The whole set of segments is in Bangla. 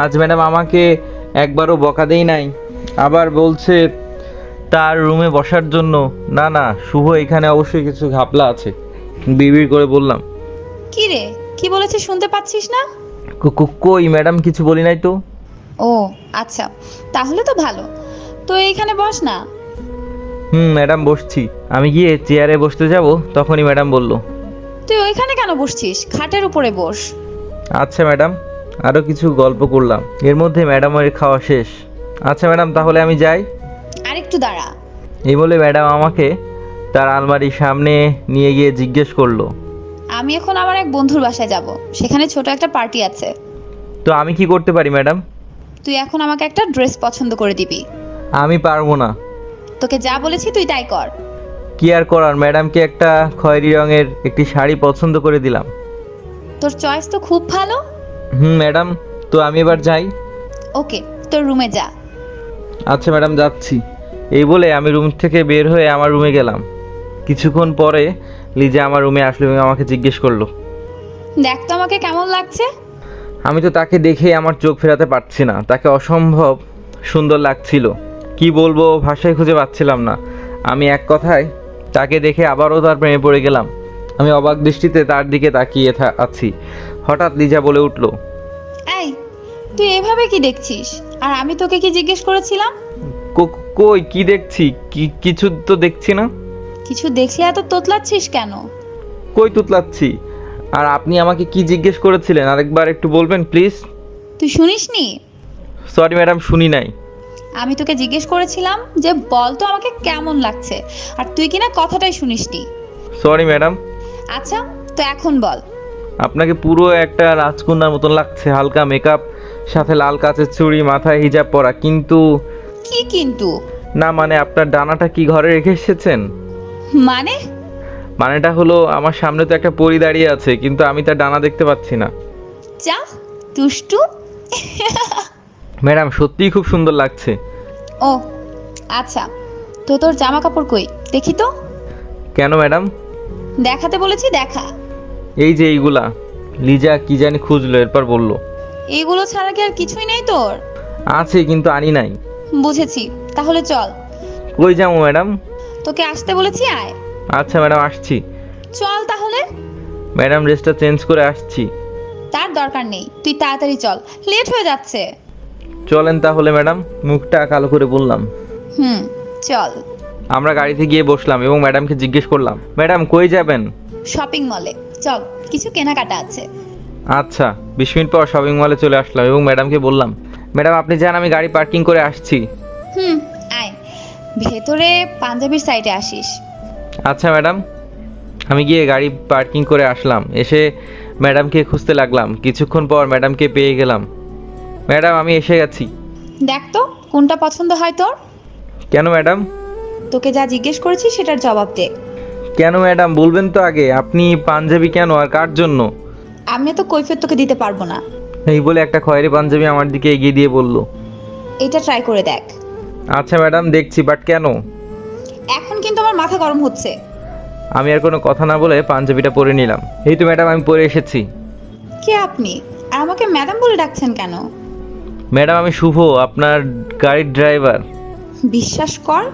আজ ম্যাডাম আমাকে একবারও বকা দেই নাই, আবার বলছে তার রুমে বসার জন্য। না না শুভ, এখানে অবশ্যই কিছু ঘাপলা আছে। বিড়বিড় করে বললাম। কি রে, কি বলেছে শুনতে পাচ্ছিস না? কই ম্যাডাম, কিছু বলি নাই তো। ও আচ্ছা, তাহলে তো ভালো। তো এইখানে বস না। ম্যাডাম বসছি। আমি গিয়ে চেয়ারে বসতে যাব, তখনই ম্যাডাম বলল। তুই ওইখানে কেন বসছিস? খাটের উপরে বস। আচ্ছা ম্যাডাম। আরও কিছু গল্প করলাম, এর মধ্যে ম্যাডামের খাওয়া শেষ। আচ্ছা ম্যাডাম, তাহলে আমি যাই। আরেকটু দাঁড়া। এই বলে ম্যাডাম আমাকে তার আলমারির সামনে নিয়ে গিয়ে জিজ্ঞেস করলো, আমি এখন আমার এক বন্ধুর বাসায় যাব, সেখানে ছোট একটা পার্টি আছে। তো আমি কি করতে পারি ম্যাডাম? তুই এখন আমাকে একটা ড্রেস পছন্দ করে দিবি। আমি পারবো না। তোকে যা বলেছি তুই তাই কর। কি আর করার, ম্যাডামকে একটা খয়েরি রঙের একটি শাড়ি পছন্দ করে দিলাম। তোর চয়েস তো খুব ভালো। ম্যাডাম, তো আমি এবার যাই। ওকে, তোর রুমে যা। আচ্ছা ম্যাডাম, যাচ্ছি। এই বলে আমি রুম থেকে বের হয়ে আমার রুমে গেলাম। কিছুক্ষণ পরে লিজা আমার রুমে আসলো এবং আমাকে জিজ্ঞেস করলো, দেখ তো আমাকে কেমন লাগছে। আমি তো তাকে দেখে আমার চোখ ফেরাতে পারছি না। তাকে অসম্ভব সুন্দর লাগছিল। কি বলবো, ভাষায় খুঁজে পাচ্ছিলাম না। আমি এক কথায় তাকে দেখে আবারও তার প্রেমে পড়ে গেলাম। আমি অবাক দৃষ্টিতে তার দিকে তাকিয়ে আছি। হঠাৎ লিজা বলে উঠল, এই, তুই এভাবে কি দেখছিস? আর আমি তোকে কি জিজ্ঞেস করেছিলাম? কই কি দেখছি? কিছু তো দেখছি না। কিছু দেখলে এত তোতলাচ্ছিস কেন? কই তুতলাচ্ছি? আর আপনি আমাকে কি জিজ্ঞেস করেছিলেন আরেকবার একটু বলবেন প্লিজ? তুই শুনিসনি? সরি ম্যাডাম, শুনি নাই। আমি তোকে জিজ্ঞেস করেছিলাম যে বল তো আমাকে কেমন লাগছে, আর তুই কিনা কথাটাই শুনিসনি। Sorry madam. আচ্ছা, তো এখন বল। আপনাকে পুরো একটা রাজকন্যার মতন লাগছে, হালকা মেকআপ, সাথে লাল কাচের চুড়ি, মাথায় হিজাব পরা। কিন্তু কি কিন্তু? না মানে আপনার ডানাটা কি ঘরে রেখে এসেছেন? মানে? মানেটা হলো আমার সামনে তো একটা পরী দাঁড়িয়ে আছে, কিন্তু আমি তার ডানা দেখতে পাচ্ছি না। যা দুষ্টু। ম্যাডাম সত্যিই খুব সুন্দর লাগছে। ও আচ্ছা, তো তোর জামা কাপড় কই দেখি তো। কেন ম্যাডাম? দেখাতে বলেছি, দেখা। এই যে এইগুলা। লিজা কি জানি খুঁজলো, এরপর বলল, এইগুলো ছাড়া কি আর কিছুই নেই তোর? আছে কিন্তু আনি নাই। বুঝেছি, তাহলে চল। কই যাবো ম্যাডাম? তোকে আসতে বলেছি, আয়। আচ্ছা ম্যাডাম, আসছি। চল তাহলে। ম্যাডাম ড্রেসটা চেঞ্জ করে আসছি। তার দরকার নেই, তুই তাড়াতাড়ি চল, লেট হয়ে যাচ্ছে। চলেন তাহলে ম্যাডাম, মুখটা কালো করে বললাম। চল। আমরা গাড়িতে গিয়ে বসলাম এবং ম্যাডামকে জিজ্ঞেস করলাম, ম্যাডাম কই যাবেন? শপিং মলে চল, কিছু কেনাকাটা আছে। আচ্ছা। 20 মিনিট পর শপিং মলে চলে আসলাম এবং ম্যাডামকে বললাম, ম্যাডাম আপনি যান, আমি গাড়ি পার্কিং করে আসছি। আয়, ভেতরে পাঞ্জাবির সাইডে আসিস। আচ্ছা ম্যাডাম। আমি গিয়ে গাড়ি পার্কিং করে আসলাম। এসে ম্যাডামকে খুঁজতে লাগলাম। কিছুক্ষণ পর ম্যাডামকে পেয়ে গেলাম। ম্যাডাম আমি এসে গেছি। দেখ তো কোনটা পছন্দ হয় তোর। কেন ম্যাডাম? তোকে যা জিজ্ঞেস করেছি সেটার জবাব দে। কেন ম্যাডাম বলবেন তো আগে, আপনি পাঞ্জাবি কেন আর কার জন্য? আমি তো কৈফিয়ত তোকে দিতে পারবো না। এই বলে একটা খয়েরি পাঞ্জাবি আমার দিকে এগিয়ে দিয়ে বলল, এটা ট্রাই করে দেখ। আচ্ছা ম্যাডাম দেখছি, বাট কেন? এখন কিন্তু আমার মাথা গরম হচ্ছে। আমি আর কোনো কথা না বলে পাঞ্জাবিটা পরে নিলাম। এই তো ম্যাডাম আমি পরে এসেছি। কে আপনি? আর আমাকে ম্যাডাম বলে ডাকছেন কেন? ম্যাডাম আমি শুভ, আপনার গাড়ির ড্রাইভার। বিশ্বাস কর,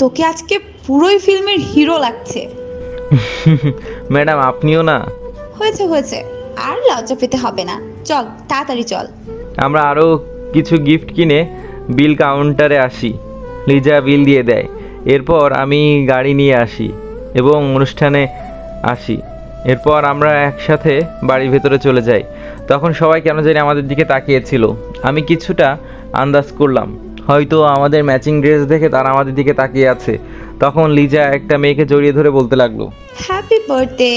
তোকে আজকে পুরোই ফিল্মের হিরো লাগছে। ম্যাডাম আপনিও না। হয়েছে হয়েছে, আর লজ্জা পেতে হবে না। চল তাড়াতাড়ি চল। আমরা আরও কিছু গিফট কিনে বিল কাউন্টারে আসি। লিজা বিল দিয়ে দেয়। এরপর আমি গাড়ি নিয়ে আসি এবং অনুষ্ঠানে আসি। এরপর আমরা একসাথে বাড়ির ভেতরে চলে যাই। তখন সবাই কেন জানি আমাদের দিকে তাকিয়েছিল। আমি কিছুটা আন্দাজ করলাম, হয়তো আমাদের ম্যাচিং ড্রেস দেখে তারা আমাদের দিকে তাকিয়ে আছে। তখন লিজা একটা মেয়েকে জড়িয়ে ধরে বলতে লাগলো, হ্যাপি বার্থডে।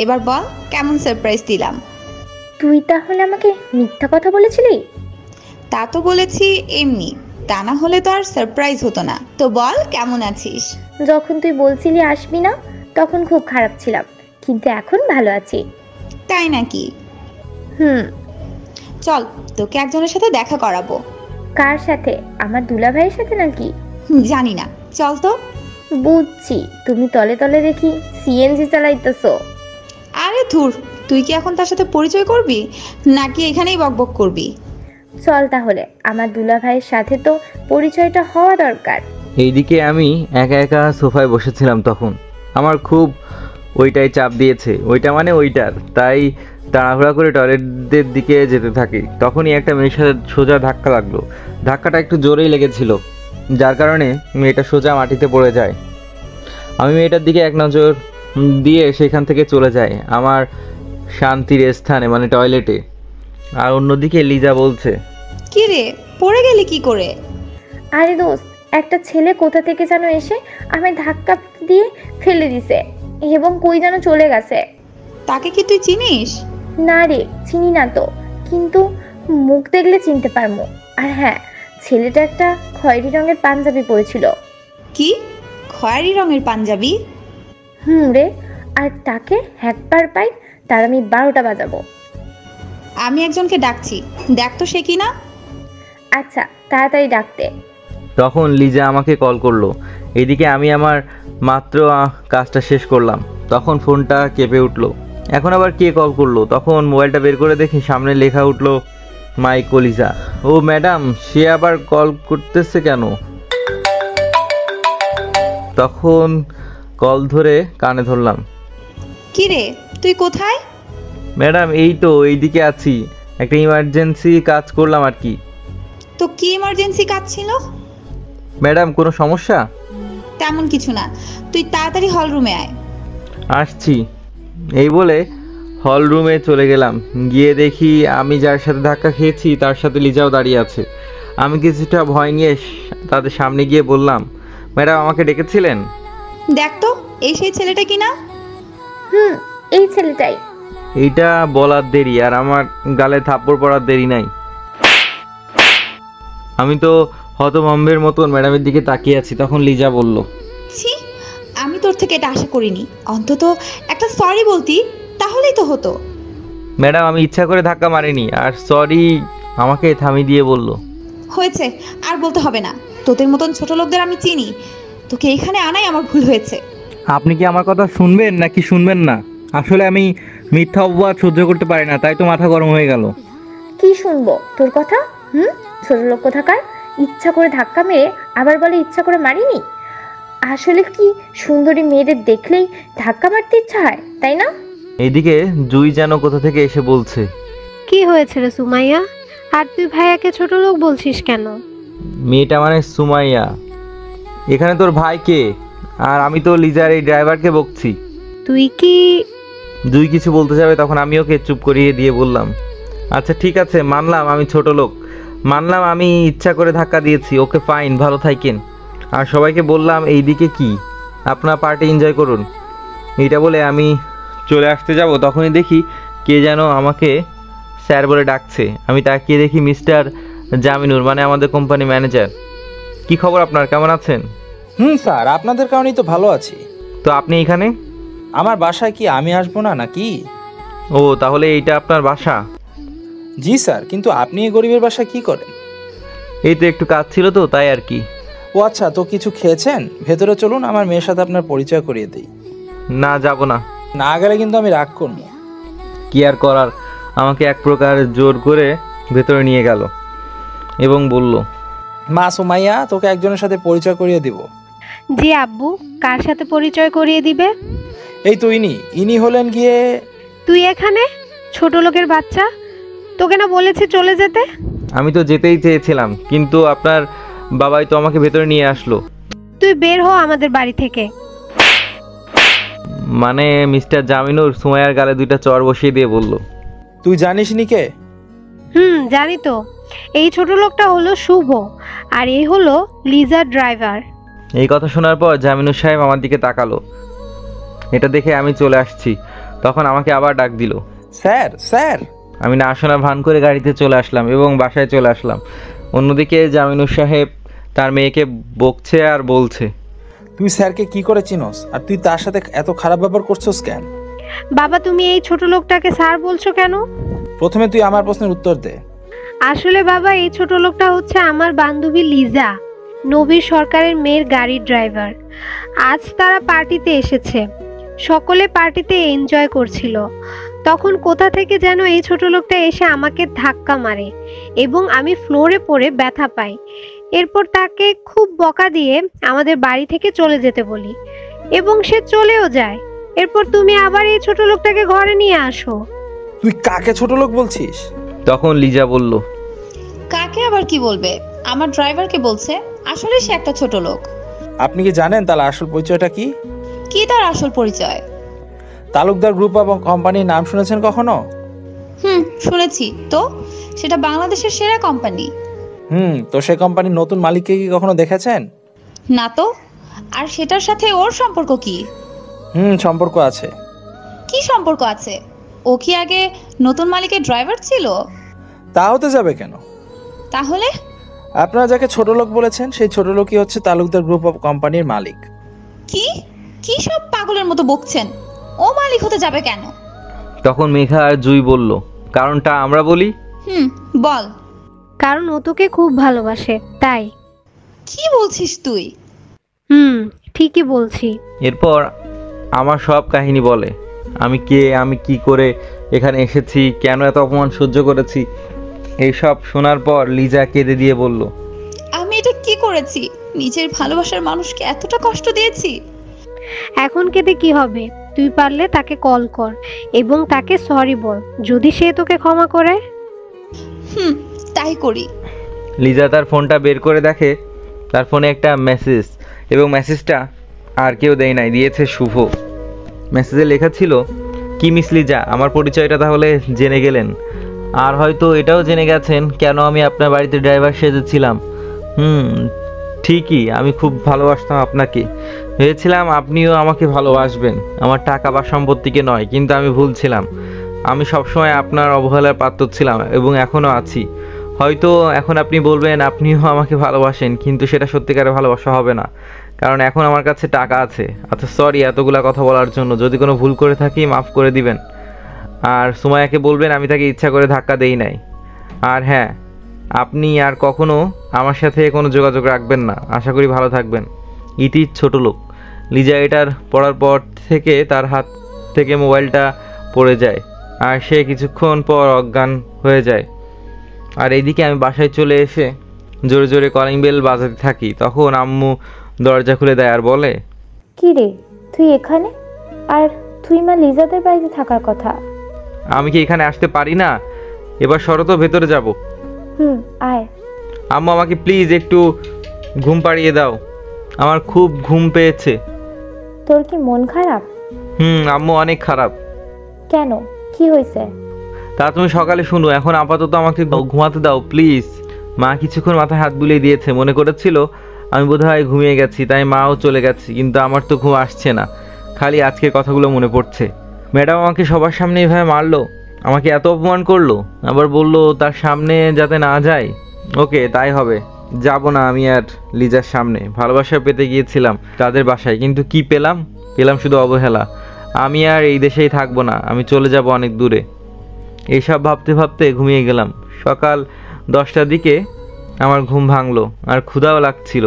এবার বল কেমন সারপ্রাইজ দিলাম। তুই তাহলে আমাকে মিথ্যা কথা বলেছিলি? তা তো বলেছি এমনি, তা না হলে তো আর সারপ্রাইজ হতো না। তো বল কেমন আছিস? যখন তুই বলছিলি আসবি না তখন খুব খারাপ ছিলাম, কিন্তু এখন ভালো আছি। তাই নাকি? চল তোকে একজনের সাথে দেখা করাবো। কার সাথে? আমার দুলা ভাইয়ের সাথে নাকি? জানি না, চল তো। বুঝছি, তুমি তলে তলে দেখি সিএনজি চালাইতেছো। আরে আরে ধুর, তুই কি এখন তার সাথে পরিচয় করবি নাকি এখানেই বকবক করবি? চল তাহলে, আমার দুলা ভাইয়ের সাথে তো পরিচয়টা হওয়া দরকার। এইদিকে আমি একা একা সোফায় বসেছিলাম, তখন আমার খুব ওইটাই চাপ দিয়েছে, ওইটা মানে ওইটার, তাই তাড়াহুড়া করে টয়লেটের দিকে যেতে থাকি। তখনই একটা মেয়ের সাথে সোজা ধাক্কা লাগলো। ধাক্কাটা একটু জোরেই লেগেছিল, যার কারণে মেয়েটা সোজা মাটিতে পড়ে যায়। আমি মেয়েটার দিকে এক নজর দিয়ে সেখান থেকে চলে যাই আমার শান্তির স্থানে, মানে টয়লেটে। আর অন্যদিকে লিজা বলছে, কি রে, পড়ে গেলি কি করে? আরে দোস্ত, একটা ছেলে কোথা থেকে যেন এসে আমায় ধাক্কা দিয়ে ফেলে দিছে এবং কই যেন চলে গেছে। তাকে কি তুই চিনিস? না রে, চিনি না তো, কিন্তু মুখ দেখলে চিনতে পারবো। আর হ্যাঁ, ছেলেটা একটা খয়েরি রঙের পাঞ্জাবি পরেছিল। কি, খয়েরি রঙের পাঞ্জাবি? রে, আর তাকে একবার পাই তার আমি 12টা বাজাবো। আমি একজনকে ডাকছি, দেখ তো সে কি না। আচ্ছা, তাড়াতাড়ি ডাকতে। তখন লিজা আমাকে কল করলো। এদিকে আমি আমার মাত্র কাজটা শেষ করলাম, তখন ফোনটা কেঁপে উঠলো। এখন আবার কে কল করলো? তখন মোবাইলটা বের করে দেখি সামনে লেখা উঠলো মাই কলিজা। ও ম্যাডাম, সে আবার কল করতেছে কেন? তখন কল ধরে কানে ধরলাম। কি রে, তুই কোথায়? ম্যাডাম, এই তো এইদিকে আছি, একটা ইমার্জেন্সি কাজ করলাম আর কি। তো কি ইমার্জেন্সি কাজ ছিল? ম্যাডাম, কোনো সমস্যা? তেমন কিছু না, তুই তাড়াতাড়ি হল রুমে আয়। আসছি, এই বলে হল রুমে চলে গেলাম। গিয়ে দেখি আমি যার সাথে ধাক্কা খেয়েছি তার সাথে লিজাও দাঁড়িয়ে আছে। আমি কিছুটা ভয় নিয়ে তাদের সামনে গিয়ে বললাম, ম্যাডাম আমাকে ডেকেছিলেন? দেখ তো, এই সেই ছেলেটা কি না? এই ছেলেটাই। এইটা বলার দেরি আর আমার গালে থাপ্পড় পড়ার দেরি নাই। আমি তো হতভম্বের মতন ম্যাডামের দিকে তাকিয়ে আছি। তখন লিজা বলল, ছি, আমি তোর থেকে এটা আশা করিনি। অন্তত একটা সরি বলতি, তাহলেই তো হতো। ম্যাডাম আমি ইচ্ছা করে ধাক্কা মারিনি, আর সরি আমাকে থামিয়ে দিয়ে বলল, হয়েছে, আর বলতে হবে না। তোদের মতন ছোট লোকদের আমি চিনি, তোকে এখানে আনাই আমার ভুল হয়েছে। আপনি কি আমার কথা শুনবেন নাকি শুনবেন না? আসলে আমি মিথ্যা অপবাদ সহ্য করতে পারি না, তাই তো মাথা গরম হয়ে গেল। কি শুনবো তোর কথা? ছোট লোক কোথাকার, ইচ্ছা করে ধাক্কা মেরে আবার বলে ইচ্ছা করে মারিনি। আসলে কি সুন্দরী মেয়েদের দেখলেই ধাক্কা মারতে ইচ্ছা হয়, তাই না? এইদিকে জুই যেন কোথা থেকে এসে বলছে, কি হয়েছে রে সুমাইয়া? আর তুই ভাইয়াকে ছোট লোক বলছিস কেন? মেয়েটা মানে সুমাইয়া। এখানে তোর ভাই কে? আর আমি তো লিজার এই ড্রাইভারকে বকছি। তুই কি? জুই কিছু বলতে যাবে, তখন আমি ওকে চুপ করিয়ে দিয়ে বললাম, আচ্ছা ঠিক আছে, মানলাম আমি ছোট লোক, মানলাম আমি ইচ্ছা করে ধাক্কা দিয়েছি, ওকে ফাইন, ভালো থাকেন। আর সবাইকে বললাম এইদিকে কি, আপনার পার্টি এনজয় করুন। এইটা বলে আমি চলে আসতে যাব, তখনই দেখি কে যেন আমাকে স্যার বলে ডাকছে। আমি তাকিয়ে দেখি মিস্টার জামিনুর, মানে আমাদের কোম্পানি ম্যানেজার। কি খবর আপনার, কেমন আছেন? স্যার, আপনাদের কারণেই তো ভালো আছি। তো আপনি এখানে? আমার বাসায় কি আমি আসবো না নাকি? ও, তাহলে এইটা আপনার বাসা? জি স্যার, কিন্তু আপনি এই গরিবের বাসায় কি করেন? এই তো একটু কাজ ছিল তো, তাই আর কি। ও আচ্ছা, তো কিছু খেয়েছেন? ভেতরে চলুন, আমার মেয়ের সাথে আপনার পরিচয় করিয়ে দিই। না, যাব না। না গেলে কিন্তু আমি রাগ করবো। কি আর করার, আমাকে এক প্রকার জোর করে ভেতরে নিয়ে গেল এবং বলল, মা সুমাইয়া, তোকে একজনের সাথে পরিচয় করিয়ে দিব। জি আব্বু, কার সাথে পরিচয় করিয়ে দিবে? এই তো ইনি হলেন গিয়ে। তুই এখানে ছোট লোকের বাচ্চা, তোকে না বলেছি চলে যেতে? আমি তো যেতেই চেয়েছিলাম, কিন্তু আপনার বাবাই তো আমাকে ভেতরে নিয়ে আসলো। তুই বের হ আমাদের বাড়ি থেকে। মানে মিস্টার জামিনুর সুমাইয়ার গালে দুইটা চর বসিয়ে দিয়ে বলল, তুই জানিস নি কে? জানি তো। এই ছোট লোকটা হলো শুভ, আর এই হলো লিজার ড্রাইভার। এই কথা শোনার পর জামিনুর সাহেব আমার দিকে তাকালো। এটা দেখে আমি চলে আসছি। তখন আমাকে আবার ডাক দিল, স্যার স্যার। আমি না শোনা ভান করে গাড়িতে চলে আসলাম এবং বাসায় চলে আসলাম। অন্যদিকে জামিনুর সাহেব তার মেয়েকে বকছে আর বলছে, তুই স্যারকে কি করে চিনোস, আর তুই তার সাথে এত খারাপ ব্যবহার করছস কেন? বাবা, তুমি এই ছোট লোকটাকে স্যার বলছো কেন? প্রথমে তুই আমার প্রশ্নের উত্তর দে। আসলে বাবা, এই ছোট লোকটা হচ্ছে আমার বান্ধবী লিজা, নবীর সরকারের মেয়ের গাড়ির ড্রাইভার। আজ তারা পার্টিতে এসেছে। সকলে পার্টিতে এনজয় করছিল। তখন কোথা থেকে যেন এই ছোট লোকটা এসে আমাকে ধাক্কা মারে এবং আমি ফ্লোরে পড়ে ব্যথা পাই। এরপর তাকে খুব বকা দিয়ে আমাদের বাড়ি থেকে চলে যেতে বলি এবং সে চলেও যায়। এরপর তুমি আবার এই ছোট লোকটাকে ঘরে নিয়ে আসো। তুই কাকে ছোট লোক বলছিস? তখন লিজা বলল, কাকে আবার কি বলবে? আমার ড্রাইভারকে বলছে। আসলে সে একটা ছোট লোক। আপনি কি জানেন তার আসল পরিচয়টা কি? কি তার আসল পরিচয়? তালুকদার গ্রুপ এবং কোম্পানির নাম শুনেছেন কখনো? শুনেছি তো। সেটা বাংলাদেশের সেরা কোম্পানি। তো সেই কোম্পানির নতুন মালিককে কি কখনো দেখেছেন? না তো। আর সেটার সাথে ওর সম্পর্ক কি? সম্পর্ক আছে। কি সম্পর্ক আছে? ও কি আগে নতুন মালিকের ড্রাইভার ছিল? তা হতে যাবে কেন? তাহলে? আপনারা যাকে ছোট লোক বলেছেন সেই ছোট লোকই হচ্ছে তালুকদার গ্রুপ অফ কোম্পানির মালিক। কি কি সব পাগলের মতো বকছেন? ও মালিক হতে যাবে কেন? তখন মেঘা আর জুই বলল, কারণটা আমরা বলি। বল। কারণ ও তোকে খুব ভালোবাসে তাই। কি বলছিস তুই? ঠিকই বলছি। এরপর আমার সব কাহিনী বলে, আমি কে, আমি কি করে এখানে এসেছি, কেন এত অপমান সহ্য করেছি। এইসব শোনার পর লিজা কেঁদে দিয়ে বলল, আমি এটা কি করেছি? নিজের ভালোবাসার মানুষকে এতটা কষ্ট দিয়েছি। এখন কেঁদে কি হবে? তুই পারলে তাকে কল কর এবং তাকে সরি বল, যদি সে তোকে ক্ষমা করে। তাই করি। লিজা তার ফোনটা বের করে দেখে তার ফোনে একটা মেসেজ, এবং মেসেজটা আর কেউ দেয় নাই, দিয়েছে শুভ। মেসেজে লেখা ছিল, কি মিস লিজা, আমার পরিচয়টা তাহলে জেনে গেলেন, আর হয়তো এটাও জেনে গেছেন কেন আমি আপনার বাড়িতে ড্রাইভার সেজেছিলাম। ঠিকই, আমি খুব ভালোবাসতাম আপনাকে, ভেবেছিলাম আপনিও আমাকে ভালোবাসবেন, আমার টাকা বা সম্পত্তিকে নয়, কিন্তু আমি ভুল ছিলাম। আমি সবসময় আপনার অবহেলার পাত্র ছিলাম এবং এখনও আছি। হয়তো এখন আপনি বলবেন আপনিও আমাকে ভালোবাসেন, কিন্তু সেটা সত্যিকারের ভালোবাসা হবে না, কারণ এখন আমার কাছে টাকা আছে। আচ্ছা সরি এতগুলা কথা বলার জন্য, যদি কোনো ভুল করে থাকি মাফ করে দিবেন। আর সুমাইয়াকে বলবেন আমি তাকে ইচ্ছা করে ধাক্কা দেই নাই। আর হ্যাঁ, আপনি আর কখনো আমার সাথে কোনো যোগাযোগ রাখবেন না। আশা করি ভালো থাকবেন। ইতি ছোট লোক। লিজা এটার পড়ার পর থেকে তার হাত থেকে মোবাইলটা পড়ে যায় আর সে কিছুক্ষণ পর অজ্ঞান হয়ে যায়। আর এইদিকে আমি বাসায় চলে এসে জোরে জোরে কলিং বেল বাজাতে থাকি। তখন আম্মু দরজা খুলে দেয় আর বলে, কি রে তুই এখানে? আর তুই মা লিজাদের বাড়িতে থাকার কথা। আমি কি এখানে আসতে পারি না? এবার সরো তো, ভেতরে যাব। আয়। আম্মু আমাকে প্লিজ একটু ঘুম পাড়িয়ে দাও, আমার খুব ঘুম পেয়েছে। তোর কি মন খারাপ? আম্মু অনেক খারাপ। কেন, কি হয়েছে? তা তুমি সকালে শুনো, এখন আপাতত আমাকে ঘুমাতে দাও প্লিজ। মা কিছুক্ষণ মাথায় হাত বুলিয়ে দিয়েছে, মনে করেছিল আমি বোধহয় ঘুমিয়ে গেছি, তাই মাও চলে গেছে, কিন্তু আমার তো ঘুম আসছে না, খালি আজকের কথাগুলো মনে পড়ছে। ম্যাডাম আমাকে সবার সামনে এইভাবে মারলো, আমাকে এত অপমান করলো, আবার বললো তার সামনে যাতে না যাই। ওকে তাই হবে, যাব না আমি আর লিজার সামনে। ভালোবাসা পেতে গিয়েছিলাম তাদের বাসায়, কিন্তু কি পেলাম? পেলাম শুধু অবহেলা। আমি আর এই দেশেই থাকবো না, আমি চলে যাব অনেক দূরে। এইসব ভাবতে ভাবতে ঘুমিয়ে গেলাম। সকাল 10টার দিকে আমার ঘুম ভাঙলো আর ক্ষুধাও লাগছিল,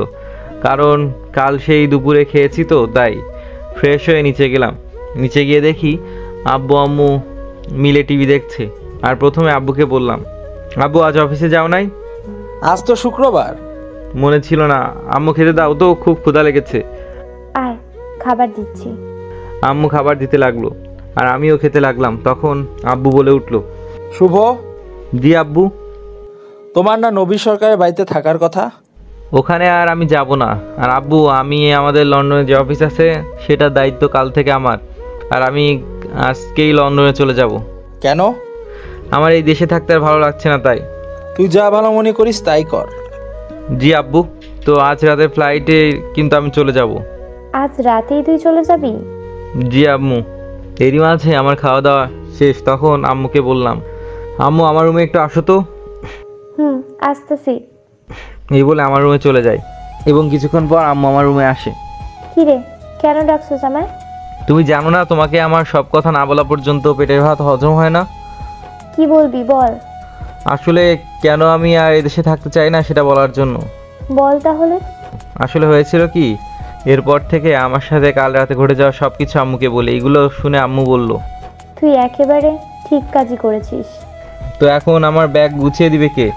কারণ কাল সেই দুপুরে খেয়েছি তো, তাই ফ্রেশ হয়ে নিচে গেলাম। নিচে গিয়ে দেখি আব্বু আম্মু মিলে টিভি দেখছে। আর প্রথমে আব্বুকে বললাম, আব্বু আজ অফিসে যাও নাই? আজ তো শুক্রবার। মনে ছিল না। আম্মু খেতে দাও তো, খুব ক্ষুধা লেগেছে। আয়, খাবার দিচ্ছি। আম্মু খাবার দিতে লাগলো আর আমিও খেতে লাগলাম। তখন আব্বু বলে উঠলো, শুভ, জি আব্বু। তোমার না নবী সরকারের বাড়িতে থাকার কথা? ওখানে আর আমি যাব না। আর আব্বু, আমি আমাদের লন্ডনে যে অফিস আছে সেটার দায়িত্ব কাল থেকে আমার, আর আমি আজকেই লন্ডনে চলে যাব। কেন? আমার এই দেশে থাকতে আর ভালো লাগছে না, তাই। তুই যা ভালো মনে করিস তাই কর। জি আব্বু। তো আজ রাতের ফ্লাইটে কিন্তু আমি চলে যাব। আজ রাতেই তুই চলে যাবি? জি আম্মু। এরই মাঝে আমার খাওয়া দাওয়া শেষ। তখন আম্মুকে বললাম, আম্মু আমার রুমে একটু আসো তো। আসতেছি। এই বলে আমার রুমে চলে যায় এবং কিছুক্ষণ পর আম্মু আমার রুমে আসে। কি রে, কেন ডাকছিস আমায়? তুমি জানো না, তোমাকে আমার সব কথা না বলা পর্যন্ত পেটের ভাত হজম হয় না। কি বলবি বল। আসলে কেন আমি আর এদেশে থাকতে চাই না সেটা বলার জন্য। বল তাহলে। আসলে হয়েছিল কি, এরপর থেকে আমার সাথে কাল রাতে ঘটে যাওয়া সব কিছু আম্মুকে বলে। এগুলো শুনে আম্মু বলল, তুই একেবারে ঠিক কাজই করেছিস। তো এখন আমার ব্যাগ গুছিয়ে দিবে কে?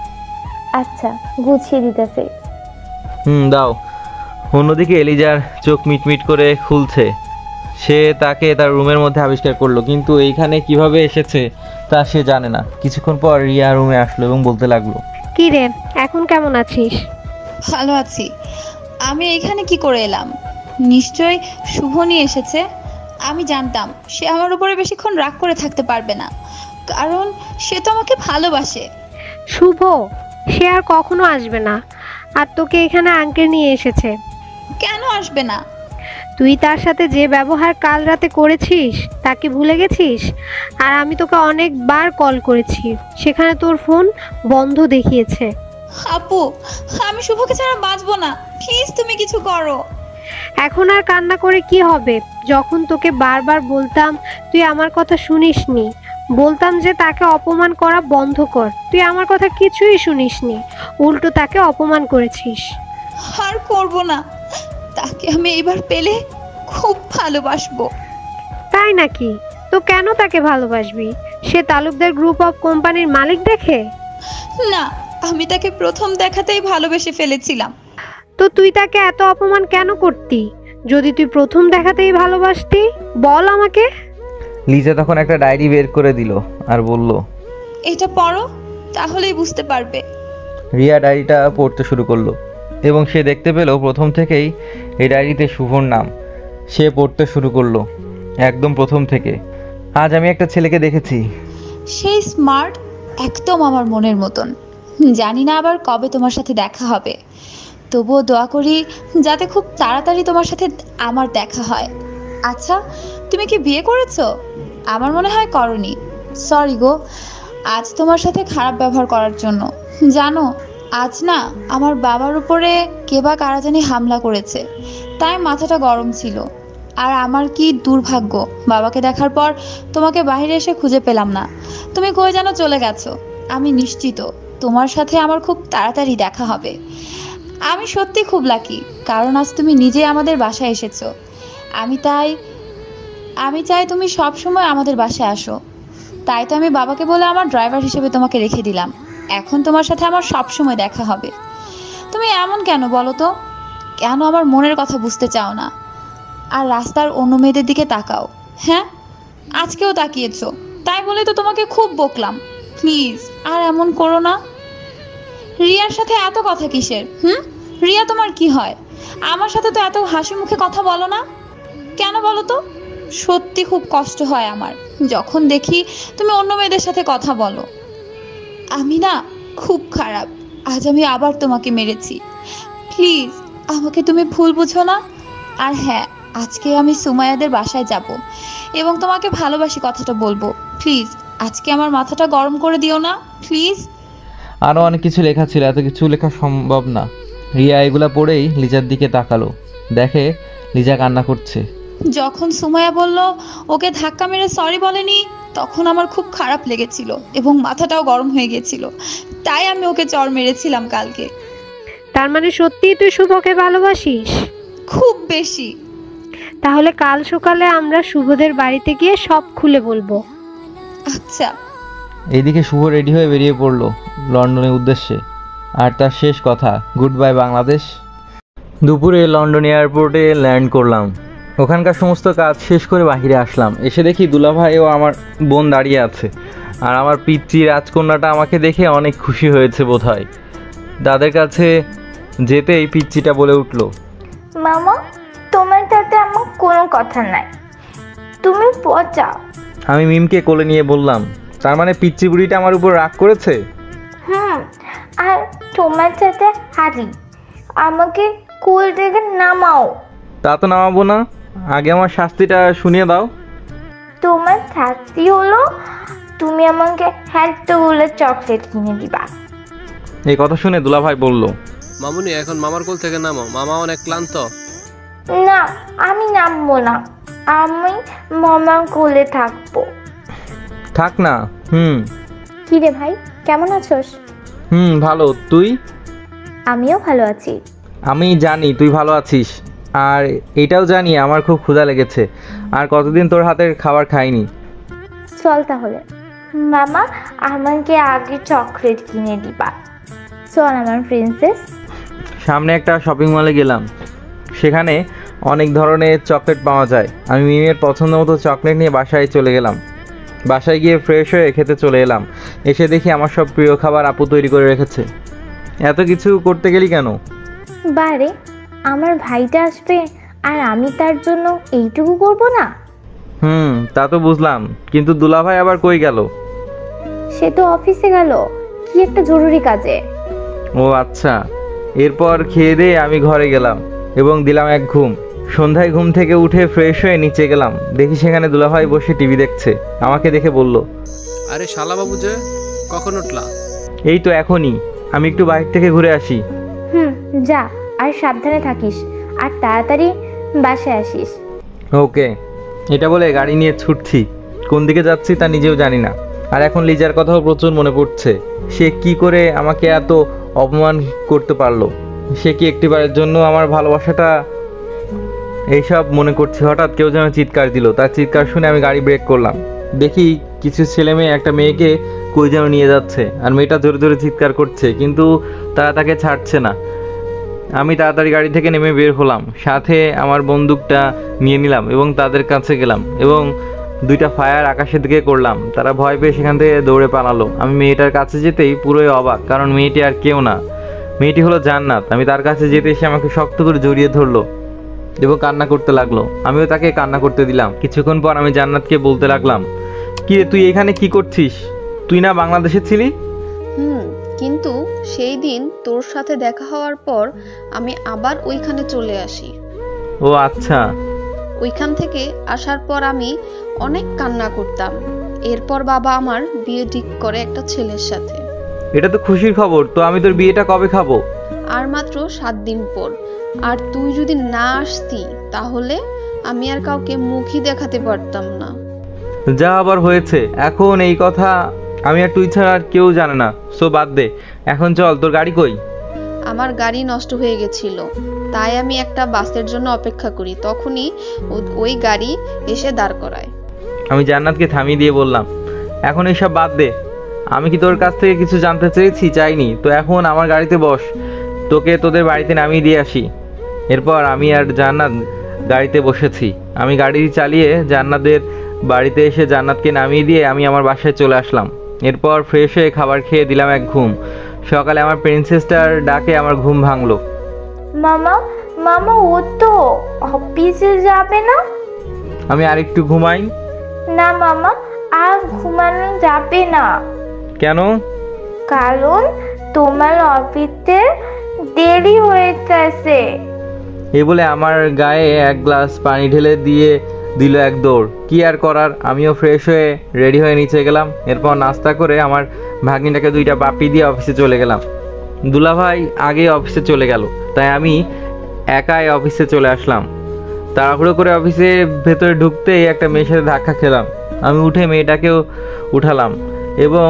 আচ্ছা, গুছিয়ে দিতেছে। দাও। অন্যদিকে এলিজার চোখ মিটমিট করে খুলছে। সে তাকে তার রুমের মধ্যে আবিষ্কার করলো, কিন্তু এইখানে কিভাবে এসেছে তা সে জানে না। কিছুক্ষণ পর রিয়া রুমে আসলো এবং বলতে লাগলো, কি রে, এখন কেমন আছিস? ভালো আছি। আমি এখানে কি করে এলাম? নিশ্চয়ই শুভ নিয়ে এসেছে। আমি জানতাম সে আমার উপরে বেশিক্ষণ রাগ করে থাকতে পারবে না, কারণ সে তো আমাকে ভালোবাসে। শুভ? সে আর কখনো আসবে না। আর তোকে এখানে আঙ্কেল নিয়ে এসেছে। কেন আসবে না? তুই তার সাথে যে ব্যবহার কাল রাতে করেছিস তাকে ভুলে গেছিস? আর আমি তোকে অনেকবার কল করেছি, সেখানে তোর ফোন বন্ধ দেখিয়েছে। আপু, আমি শুভকে ছাড়া বাঁচবো না, প্লিজ তুমি কিছু করো। এখন আর কান্না করে কি হবে? যখন তোকে বারবার বলতাম তুই আমার কথা শুনিসনি, বলতাম যে তাকে অপমান করা বন্ধ কর, তুই আমার কথা কিছুই শুনিসনি, উল্টো তাকে অপমান করেছিস। আর করব না। তাকে আমি এবার পেলে খুব ভালোবাসবো। তাই নাকি? তো কেন তাকে ভালোবাসবি? সে তালুকদার গ্রুপ অফ কোম্পানির মালিক দেখে? না, আমি তাকে প্রথম দেখাতেই ভালোবেসে ফেলেছিলাম। তো তুই তাকে এত অপমান কেন করতি? যদি তুই প্রথম দেখাতেই ভালোবাসতি, বল আমাকে। লিজা তখন একটা ডায়েরি বের করে দিল আর বলল, এটা পড়ো, তাহলেই বুঝতে পারবে। রিয়া ডায়েরিটা পড়তে শুরু করলো এবং সে দেখতে পেল প্রথম থেকেই এই ডায়েরিতে শুভর নাম। সে পড়তে শুরু করলো একদম প্রথম থেকে। আজ আমি একটা ছেলেকে দেখেছি। সেই স্মার্ট, একদম আমার মনের মতন। জানি না আবার কবে তোমার সাথে দেখা হবে, তবুও দোয়া করি যাতে খুব তাড়াতাড়ি তোমার সাথে আমার দেখা হয়। আচ্ছা, তুমি কি বিয়ে করেছো? আমার মনে হয় করনি। সরি গো, আজ তোমার সাথে খারাপ ব্যবহার করার জন্য। জানো, আজ না আমার বাবার উপরে কে বা কারা জানি হামলা করেছে, তাই মাথাটা গরম ছিল। আর আমার কি দুর্ভাগ্য, বাবাকে দেখার পর তোমাকে বাইরে এসে খুঁজে পেলাম না। তুমি কই যেন চলে গেছো। আমি নিশ্চিত তোমার সাথে আমার খুব তাড়াতাড়ি দেখা হবে। আমি সত্যি খুব লাকি, কারণ আজ তুমি নিজে আমাদের বাসায় এসেছো। আমি চাই তুমি সব সময় আমাদের বাসায় আসো। তাই তো আমি বাবাকে বলে আমার ড্রাইভার হিসেবে তোমাকে রেখে দিলাম। এখন তোমার সাথে আমার সব সময় দেখা হবে। তুমি এমন কেন বলো তো? কেন আমার মনের কথা বুঝতে চাও না? আর রাস্তার অন্য মেয়েদের দিকে তাকাও। হ্যাঁ, আজকেও তাকিয়েছো, তাই বলে তো তোমাকে খুব বকলাম। প্লিজ আর এমন করো না। রিয়ার সাথে এত কথা কিসের? রিয়া তোমার কি হয়? আমার সাথে তো এত হাসি মুখে কথা বলো না কেন বলো তো? সত্যি খুব কষ্ট হয় আমার যখন দেখি তুমি অন্য মেয়েদের সাথে কথা বলো। আমি না খুব খারাপ, আজ আমি আবার তোমাকে মেরেছি। প্লিজ আমাকে তুমি ভুল বুঝো না। আর হ্যাঁ, আজকে আমি সুমাইয়াদের বাসায় যাব এবং তোমাকে ভালোবাসি কথাটা বলবো। প্লিজ আজকে আমার মাথাটা গরম করে দিও না, প্লিজ। আরও অনেক কিছু লেখা ছিল, এত কিছু লেখা সম্ভব না। রিয়া এগুলা পড়েই লিজার দিকে তাকালো, দেখে লিজা কান্না করছে। যখন সুমাইয়া বলল ওকে ধাক্কা মেরে সরি বলেনি, তখন আমার খুব খারাপ লেগেছিল এবং মাথাটাও গরম হয়ে গিয়েছিল, তাই আমি ওকে চড় মেরেছিলাম কালকে। তার মানে সত্যিই তুই শুভকে ভালোবাসিস? খুব বেশি। তাহলে কাল সকালে আমরা শুভদের বাড়িতে গিয়ে সব খুলে বলবো। আচ্ছা। এইদিকে শুভ রেডি হয়ে বেরিয়ে পড়লো লন্ডনের উদ্দেশ্যে। আর তার শেষ কথা, গুড বাই বাংলাদেশ। দুপুরে লন্ডন এয়ারপোর্টে ল্যান্ড করলাম। ওখানকার সমস্ত কাজ শেষ করে বাহিরে আসলাম। এসে দেখি দুলাভাই ও আমার বোন দাঁড়িয়ে আছে। আর আমার পিচ্চি রাজকন্যাটা আমাকে দেখে অনেক খুশি হয়েছে বোধহয়। তাদের কাছে যেতেই পিচ্চিটা বলে উঠলো, মামা, তোমার সাথে আমার কোনো কথা নাই, তুমি পচা। আমি মিমকে কোলে নিয়ে বললাম, তার মানে পিচ্চি বুড়িটা আমার উপর রাগ করেছে? আর তোমার সাথে হারি, আমাকে কুল থেকে নামাও। তা তো নামাবো না, আগে আমার শাস্তিটা শুনিয়ে দাও। তোমার শাস্তি হলো তুমি আমাকে এতগুলো চকলেট কিনে দিবা। এই কথা শুনে দুলাভাই বলল, মামুনি এখন মামার কোল থেকে নামো, মামা অনেক ক্লান্ত। না, আমি নামবো না, আমি মামার কোলে থাকবো। থাক না। কি রে ভাই, কেমন আছোস? ভালো, তুই? আমিও ভালো আছি। আমি জানি তুই ভালো আছিস, আর এটাও জানি আমার খুব ক্ষুধা লেগেছে, আর কতদিন তোর হাতের খাবার খাইনি। চল তাহলে। মামা, আমাকে আগে চকলেট কিনে দিবা। চল আমার প্রিন্সেস। সামনে একটা শপিং মলে গেলাম, সেখানে অনেক ধরনের চকলেট পাওয়া যায়। আমি মিমের পছন্দ মতো চকলেট নিয়ে বাসায় চলে গেলাম। বাসায় গিয়ে ফ্রেশ হয়ে খেতে চলে এলাম। এসে দেখি আমার সব প্রিয় খাবার আপু তৈরি করে রেখেছে। এত কিছু করতে গেলি কেন? বারে, আমার ভাইটা আসবে আর আমি তার জন্য এইটুকু করব না? তা তো বুঝলাম, কিন্তু দুলাভাই আবার কই গেল? সে তো অফিসে গেল, কি একটা জরুরি কাজে। ও আচ্ছা। এরপর খেয়ে দিয়ে আমি ঘরে গেলাম এবং দিলাম এক ঘুম। সন্ধ্যায় ঘুম থেকে উঠে ফ্রেশ হয়ে নিচে গেলাম, দেখি সেখানে দুলাভাই বসে টিভি দেখছে। আমাকে দেখে বলল, আরে শালা বাবু যে, কখন উঠলা? এই তো এখনই, আমি একটু বাইরে থেকে ঘুরে আসি। যা, আর সাবধানে থাকিস, আর তাড়াতাড়ি বাসায় আসিস। ওকে। এটা বলে গাড়ি নিয়ে ছুটছি। কোন দিকে যাচ্ছি তা নিজেও জানি না। আর এখন লিজার কথাও প্রচুর মনে পড়ছে। সে কি করে আমাকে এত অপমান করতে পারলো? সে কি একটিবারের জন্য আমার ভালোবাসাটা, এইসব মনে করছি। হঠাৎ কেউ যেন চিৎকার দিল। তার চিৎকার শুনে আমি গাড়ি ব্রেক করলাম। দেখি কিছু ছেলে মেয়ে একটা মেয়েকে কই যেন নিয়ে যাচ্ছে, আর মেয়েটা জোরে জোরে চিৎকার করছে, কিন্তু তারা তাকে ছাড়ছে না। আমি তাড়াতাড়ি গাড়ি থেকে নেমে বের হলাম, সাথে আমার বন্দুকটা নিয়ে নিলাম এবং তাদের কাছে গেলাম এবং দুইটা ফায়ার আকাশের দিকে করলাম। তারা ভয় পেয়ে সেখান থেকে দৌড়ে পালালো। আমি মেয়েটার কাছে যেতেই পুরোই অবাক, কারণ মেয়েটি আর কেউ না, মেয়েটি হলো জান্নাত। আমি তার কাছে যেতে সে আমাকে শক্ত করে জড়িয়ে ধরলো এবং কান্না করতে লাগলো। আমিও তাকে কান্না করতে দিলাম। কিছুক্ষণ পর আমি জান্নাতকে বলতে লাগলাম, কি রে, তুই এখানে কি করছিস? তুই না বাংলাদেশে ছিলি? কিন্তু সেই দিন তোর সাথে দেখা হওয়ার পর আমি আবার ওইখানে চলে আসি। ও আচ্ছা। ওইখান থেকে আসার পর আমি অনেক কান্না করতাম। এরপর বাবা আমার বিয়ে ঠিক করে একটা ছেলের সাথে। এটা তো খুশির খবর। তো আমি তোর বিয়েটা কবে খাবো? আর মাত্র 7 দিন পর। আর তুই যদি না আসতি তাহলে আমি আর কাউকে মুখই দেখাতে পারতাম না। যা আবার হয়েছে, এখন এই কথা আমি আর তুই ছাড়া আর কেউ জানে না। সো বাদ দে, এখন চল। তোর গাড়ি কই? আমার গাড়ি নষ্ট হয়ে গেছিল, তাই আমি একটা বাসের জন্য অপেক্ষা করি। তখনই ওই গাড়ি এসে দাঁড় করায়। আমি জান্নাতকে থামিয়ে দিয়ে বললাম, এখন এইসব বাদ দে। আমি কি তোর কাছ থেকে কিছু জানতে চেয়েছি? চাইনি তো। এখন আমার গাড়িতে বস, তোকে তোদের বাড়িতে নামিয়ে দিয়ে আসি। এরপর আমি আর জান্নাত গাড়িতে বসেছি। আমি গাড়ি চালিয়ে জান্নাতের বাড়িতে এসে জান্নাতকে নামিয়ে দিয়ে আমি আমার বাসায় চলে আসলাম। এরপর ফ্রেশ হয়ে খাবার খেয়ে দিলাম এক ঘুম। সকালে আমার প্রিন্সেসটার ডাকে আমার ঘুম ভাঙলো। মামা, মামা, ও তো অফিসে যাবে না? আমি আরেকটু ঘুমাই। না মামা, আর ঘুমানো যাবে না। কেন? কারণ তোমার অফিসে দেরি হয়ে গেছে। এই বলে আমার গায়ে এক গ্লাস পানি ঢেলে দিয়ে দিল এক দৌড়। কি আর করার, আমিও ফ্রেশ হয়ে রেডি হয়ে নিচে গেলাম। এরপর নাস্তা করে আমার ভাগ্নিটাকে 2টা পাপড়ি দিয়ে অফিসে চলে গেলাম। দুলাভাই আগে অফিসে চলে গেল, তাই আমি একাই অফিসে চলে আসলাম। তাড়াহুড়ো করে অফিসে ভেতরে ঢুকতেই একটা মেয়ের সাথে ধাক্কা খেলাম। আমি উঠে মেয়েটাকেও উঠালাম এবং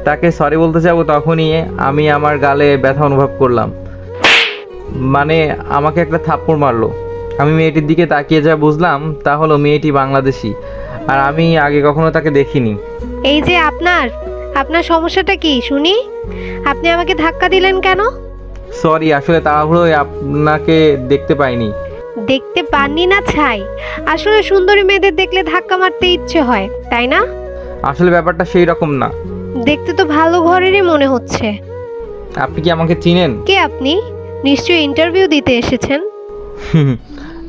তাকে সরি বলতে যাবো, তখনই আমি আমার গালে ব্যথা অনুভব করলাম। মানে আমাকে একটা থাপ্পড় মারলো। আমি মেয়েটির দিকে তাকিয়ে যা বুঝলাম তা হলো মেয়েটি বাংলাদেশি, আর আমি আগে কখনো তাকে দেখিনি। এই যে আপনার সমস্যাটা কি শুনি? আপনি আমাকে ধাক্কা দিলেন কেন? সরি, আসলে তাড়াহুড়োয় আপনাকে দেখতে পাইনি। দেখতে পাননি না ছাই, আসলে সুন্দরী মেয়েদের দেখলে ধাক্কা মারতে ইচ্ছে হয়, তাই না? আসলে ব্যাপারটা সেই রকম না। দেখতে তো ভালো ঘরেরই মনে হচ্ছে। আপনি কি আমাকে চিনেন? কে আপনি? নিশ্চয়ই ইন্টারভিউ দিতে এসেছেন।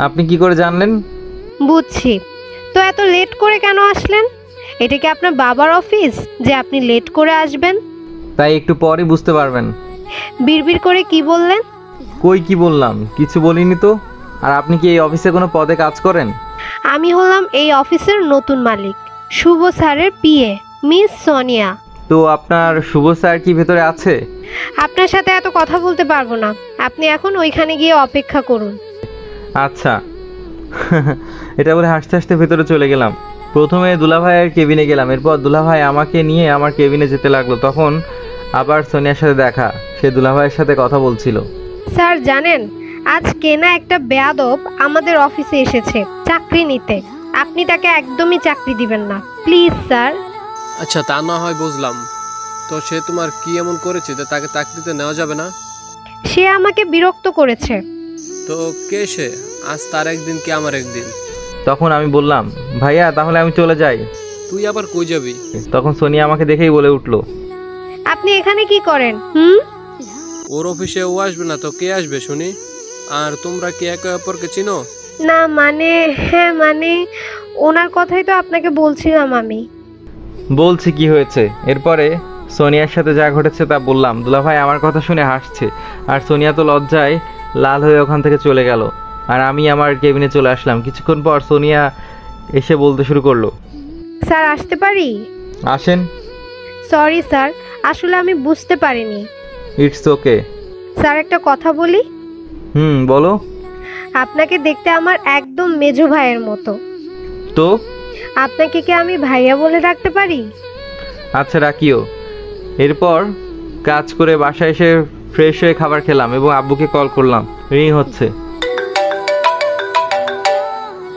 আপনি কি করে জানলেন? বুঝছি। তো এত লেট করে কেন আসলেন? এটা কি আপনার বাবার অফিস যে আপনি লেট করে আসবেন? তাই একটু পরে বুঝতে পারবেন। বিড়বিড় করে কি বললেন? কই কি বললাম? কিছু বলিনি তো। আর আপনি কি এই অফিসে কোনো পদে কাজ করেন? আমি হলাম এই অফিসের নতুন মালিক, শুভ স্যারের পিএ, মিস সোনিয়া। তো আপনার শুভ স্যার কি ভেতরে আছে? আপনার সাথে এত কথা বলতে পারবো না, আপনি এখন ওইখানে গিয়ে অপেক্ষা করুন। আচ্ছা। এটা বলে হাসতে হাসতে ভেতরে চলে গেলাম। প্রথমে দুলাভাইয়ের কেবিনে গেলাম, এরপর দুলাভাই আমাকে নিয়ে আমার কেবিনে যেতে লাগলো। তখন আবার সোনিয়ার সাথে দেখা। সে দুলাভাইয়ের সাথে কথা বলছিল। স্যার জানেন, আজ কেনা একটা বেয়াদব আমাদের অফিসে এসেছে চাকরি নিতে। আপনি তাকে একদমই চাকরি দিবেন না, প্লিজ স্যার। আচ্ছা, তা না হয় বুঝলাম, তো সে তোমার কি এমন করেছে যে তাকে চাকরিতে নেওয়া যাবে না? সে আমাকে বিরক্ত করেছে। তো কে সে? আজ তার একদিন কি আমার একদিন? তখন আমি বললাম, ভাইয়া তাহলে আমি চলে যাই। তুই আবার কই যাবি? তখন সোনিয়া আমাকে দেখেই বলে উঠলো, আপনি এখানে কি করেন? ওর অফিসে ও আসবে না তো কে আসবে শুনি? আর তোমরা কি একে অপরকে চিনো? না মানে, হ্যাঁ মানে ওনার কথাই তো আপনাকে বলছিলাম আমি। বলছি কি হয়েছে। এরপরে সোনিয়ার সাথে যা ঘটেছে তা বললাম। দুলাভাই আমার কথা শুনে হাসছে, আর সোনিয়া তো লজ্জায় লাল হয়ে ওখান থেকে চলে গেল, আর আমি আমার কেবিনে চলে আসলাম। কিছুক্ষণ পর সোনিয়া এসে বলতে শুরু করলো, স্যার আসতে পারি? আসেন। সরি স্যার, আসলে আমি বুঝতে পারিনি। It's okay. স্যার একটা কথা বলি? বলো। আপনাকে দেখতে আমার একদম মেজো ভাইয়ের মতো। তো আপনাকে কি আমি ভাইয়া বলে ডাকতে পারি? আচ্ছা রাখিও। এরপর কাজ করে বাসায় এসে ফ্রেশ হয়ে খাবার খেলাম এবং আব্বুকে কল করলাম। রিং হচ্ছে।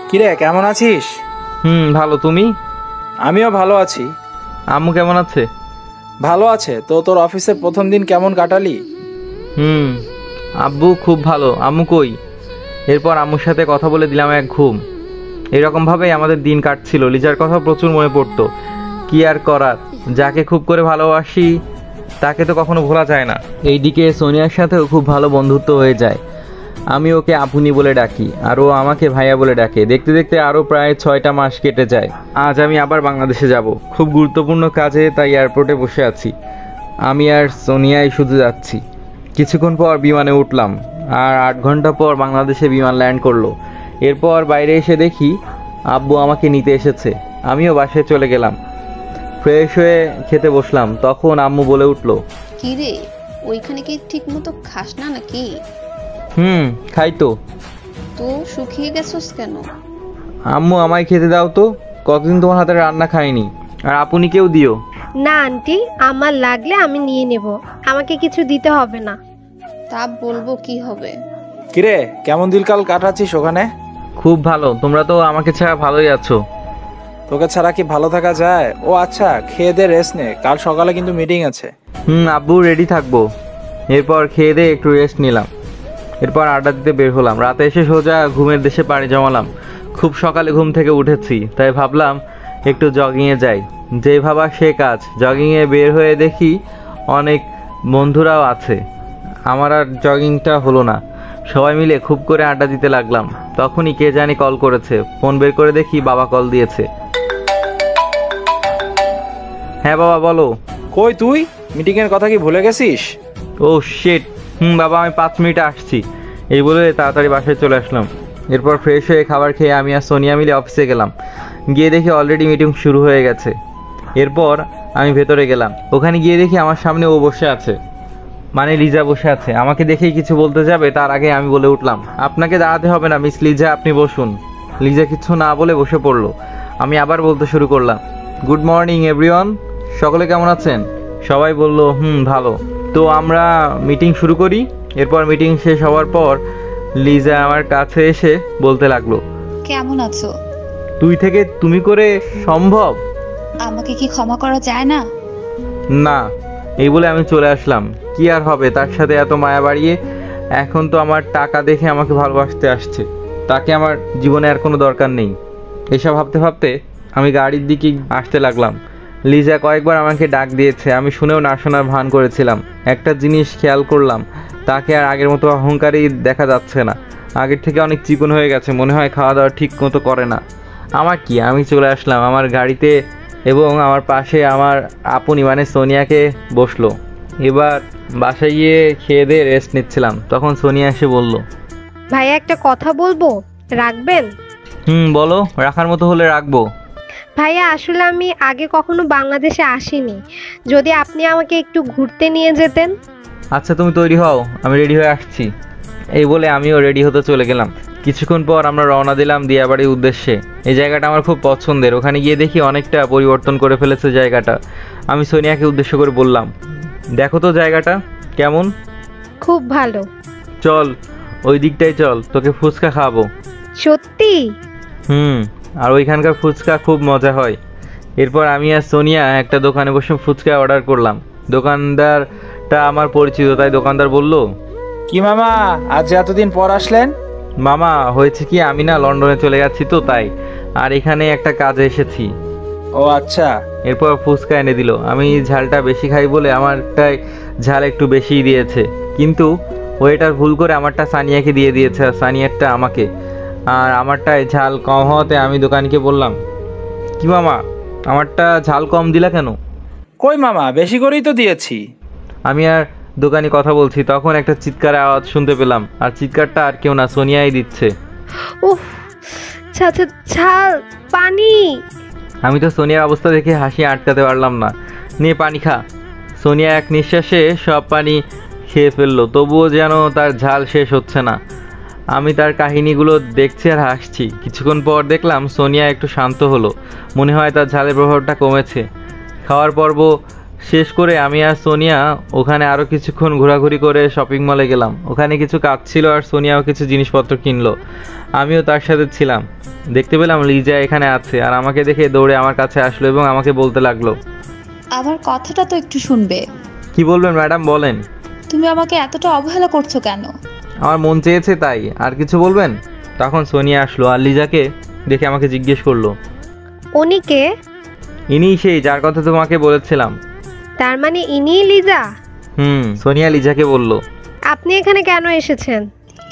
কিরে, কেমন আছিস? ভালো, তুমি? আমিও ভালো আছি। আম্মু কেমন আছে? ভালো আছে। তো তোর অফিসের প্রথম দিন কেমন কাটালি? আব্বু খুব ভালো। আম্মু কই? এরপর আম্মুর সাথে কথা বলে দিলাম এক ঘুম। এরকমভাবেই আমাদের দিন কাটছিল। লিজার কথা প্রচুর মনে পড়তো। কি আর করার, যাকে খুব করে ভালোবাসি তাকে তো কখনো ভোলা যায় না। এইদিকে সোনিয়ার সাথেও খুব ভালো বন্ধুত্ব হয়ে যায়। আমি ওকে আপুনি বলে ডাকি, আর ও আমাকে ভাইয়া বলে ডাকে। দেখতে দেখতে আরও প্রায় 6টা মাস কেটে যায়। আজ আমি আবার বাংলাদেশে যাব, খুব গুরুত্বপূর্ণ কাজে, তাই এয়ারপোর্টে বসে আছি। আমি আর সোনিয়াই শুধু যাচ্ছি। কিছুক্ষণ পর বিমানে উঠলাম, আর 8 ঘন্টা পর বাংলাদেশে বিমান ল্যান্ড করলো। এরপর বাইরে এসে দেখি আব্বু আমাকে নিতে এসেছে। আমিও বাসায় চলে গেলাম। ফ্রেশ হয়ে খেতে বসলাম। তখন আম্মু বলে উঠলো, কি রে, ওইখানে কি ঠিক মতো খাস না নাকি? খাই তো। তো শুকিয়ে গেছস কেন? আম্মু আমায় খেতে দাও তো, কতদিন তোমার হাতে রান্না খাইনি। আর আপুনিকেও দিও। না আন্টি, আমার লাগলে আমি নিয়ে নেব, আমাকে কিছু দিতে হবে না। তা বলবো কি হবে। কিরে, কেমন দিনকাল কাটাচ্ছিস ওখানে? খুব ভালো। তোমরা তো আমাকে ছাড়া ভালোই আছো। তোকে ছাড়া কি ভালো থাকা যায়? ও আচ্ছা, খেয়ে দে, রেস্ট নে, কাল সকালে কিন্তু মিটিং আছে। আব্বু রেডি থাকবো। এরপর খেয়ে দিয়ে একটু রেস্ট নিলাম। এরপর আড্ডা দিতে বের হলাম। রাতে এসে সোজা ঘুমের দেশে পাড়ি জমালাম। খুব সকালে ঘুম থেকে উঠেছি, তাই ভাবলাম একটু জগিংয়ে যাই। যে ভাবা সে কাজ। জগিংয়ে বের হয়ে দেখি অনেক বন্ধুরাও আছে। আমার আর জগিংটা হলো না। সবাই মিলে খুব করে আড্ডা দিতে লাগলাম। তখনই কে জানি কল করেছে। ফোন বের করে দেখি বাবা কল দিয়েছে। হ্যাঁ বাবা, বলো। কই তুই? মিটিং এর কথা কি ভুলে গেছিস? ও শিট। বাবা, আমি 5 মিনিটে আসছি। এই বলে তাড়াতাড়ি বাসায় চলে আসলাম। এরপর ফ্রেশ হয়ে খাবার খেয়ে আমি আর সোনিয়া মিলে অফিসে গেলাম। গিয়ে দেখি অলরেডি মিটিং শুরু হয়ে গেছে। এরপর আমি ভেতরে গেলাম। ওখানে গিয়ে দেখি আমার সামনে ও বসে আছে, মানে লিজা বসে আছে। আমাকে দেখেই কিছু বলতে যাবে তার আগে আমি বলে উঠলাম, আপনাকে দাঁড়াতে হবে না মিস লিজা, আপনি বসুন। লিজা কিছু না বলে বসে পড়লো। আমি আবার বলতে শুরু করলাম, গুড মর্নিং এভরিওয়ান, সকলে কেমন আছেন? সবাই বলল ভালো। তো আমরা মিটিং শুরু করি। এরপর মিটিং শেষ হওয়ার পর লিজা আমার কাছে এসে বলতে লাগলো, কেমন আছো? তুই থেকে তুমি করে সম্ভব? আমাকে কি ক্ষমা করা যায় না? না। এই বলে আমি চলে আসলাম। কি আর হবে, তার সাথে এত মায়া বাড়িয়ে। এখন তো আমার টাকা দেখে আমাকে ভালোবাসতে আসছে, তাকে আমার জীবনে আর কোনো দরকার নেই। এসব ভাবতে ভাবতে আমি গাড়ির দিকে আসতে লাগলাম। লিজা কয়েকবার আমাকে ডাক দিয়েছে। আমি শুনেও না শোনার ভান করেছিলাম। একটা জিনিস খেয়াল করলাম, তাকে আর আগের মতো অহংকারী দেখা যাচ্ছে না। আগের থেকে অনেক চিকন হয়ে গেছে, মনে হয় খাওয়া দাওয়া ঠিক মতো করে না। আমার কি, আমি চলে আসলাম আমার গাড়িতে এবং আমার পাশে আমার আপনি মানে সোনিয়াকে বসলো। এবার বাসায় গিয়ে খেয়ে দিয়ে রেস্ট নিচ্ছিলাম। তখন সোনিয়া এসে বলল, ভাইয়া একটা কথা বলবো, রাখবেন? বলো। রাখার মতো হলে রাখবো। ভাইয়া আসলে আমি আগে কখনো বাংলাদেশে আসিনি, যদি আপনি আমাকে একটু ঘুরতে নিয়ে যেতেন। আচ্ছা তুমি তৈরি হও, আমি রেডি হয়ে আসছি। এই বলে আমিও রেডি হতে চলে গেলাম। কিছুক্ষণ পর আমরা রওনা দিলাম দিয়াবাড়ির উদ্দেশ্যে। এই জায়গাটা আমার খুব পছন্দের। ওখানে গিয়ে দেখি অনেকটা পরিবর্তন করে ফেলেছে জায়গাটা। আমি সোনিয়াকে উদ্দেশ্য করে বললাম, দেখো তো জায়গাটা কেমন? খুব ভালো। চল ওই দিকটাই চল, তোকে ফুচকা খাওয়াবো। সত্যি? আর ওইখানকার ফুচকা খুব মজা হয়। এরপর আমি আর সোনিয়া একটা দোকানে বসে ফুচকা অর্ডার করলাম। দোকানদারটা আমার পরিচিত, তাই দোকানদার বলল, কি মামা, আজ এতদিন পর আসলেন? মামা হয়েছে কি, আমি না লন্ডনে চলে যাচ্ছি তো তাই, আর এখানে একটা কাজে এসেছি। ও আচ্ছা। এরপর ফুচকা এনে দিল। আমি ঝালটা বেশি খাই বলে আমারটাই ঝাল একটু বেশিই দিয়েছে, কিন্তু ওয়েটার ভুল করে আমারটা সানিয়াকে দিয়ে দিয়েছে আর সানিয়ারটা আমাকে। আর আমারটায় ঝাল কম হওয়াতে আমি দোকানিকে বললাম, কি মামা আমারটা ঝাল কম দিলা কেন? কই মামা, বেশি করেই তো দিয়েছি। আমি আর দোকানি কথা বলছি, তখন একটা চিৎকারের আওয়াজ শুনতে পেলাম, আর চিৎকারটা আর কেউ না, সোনিয়াই দিচ্ছে। উফ, ঝাল, পানি। আমি তো সোনিয়ার অবস্থা দেখে হাসি আটকাতে পারলাম না। নিয়ে পানি খা। সোনিয়া এক নিঃশ্বাসে সব পানি খেয়ে ফেললো, তবুও যেন তার ঝাল শেষ হচ্ছে না। আমি তার কাহিনীগুলো দেখছি আর হাসছি। কিছুক্ষণ পর দেখলাম সোনিয়া একটু শান্ত হলো, মনে হয় তার ঝালের প্রভাবটা কমেছে। খাওয়ার পর্ব শেষ করে আমি আর সোনিয়া ওখানে আরও কিছুক্ষণ ঘোরাঘুরি করে শপিং মলে গেলাম। ওখানে কিছু কাজ ছিল আর সোনিয়াও কিছু জিনিসপত্র কিনলো, আমিও তার সাথে ছিলাম। দেখতে পেলাম লিজা এখানে আছে, আর আমাকে দেখে দৌড়ে আমার কাছে আসলো এবং আমাকে বলতে লাগলো, আমার কথাটা তো একটু শুনবে। কি বলবেন ম্যাডাম, বলেন। তুমি আমাকে এতটা অবহেলা করছো কেন? আমার মন চেয়েছে তাই। আর কিছু বলবেন? তখন সোনিয়া আসলো আর লিজাকে দেখে আমাকে জিজ্ঞেস করলো, উনি কে? ইনি সেই যার কথা তোমাকে বলেছিলাম। তার মানে ইনিই লিজা? সোনিয়া লিজাকে বলল, আপনি এখানে কেন এসেছেন?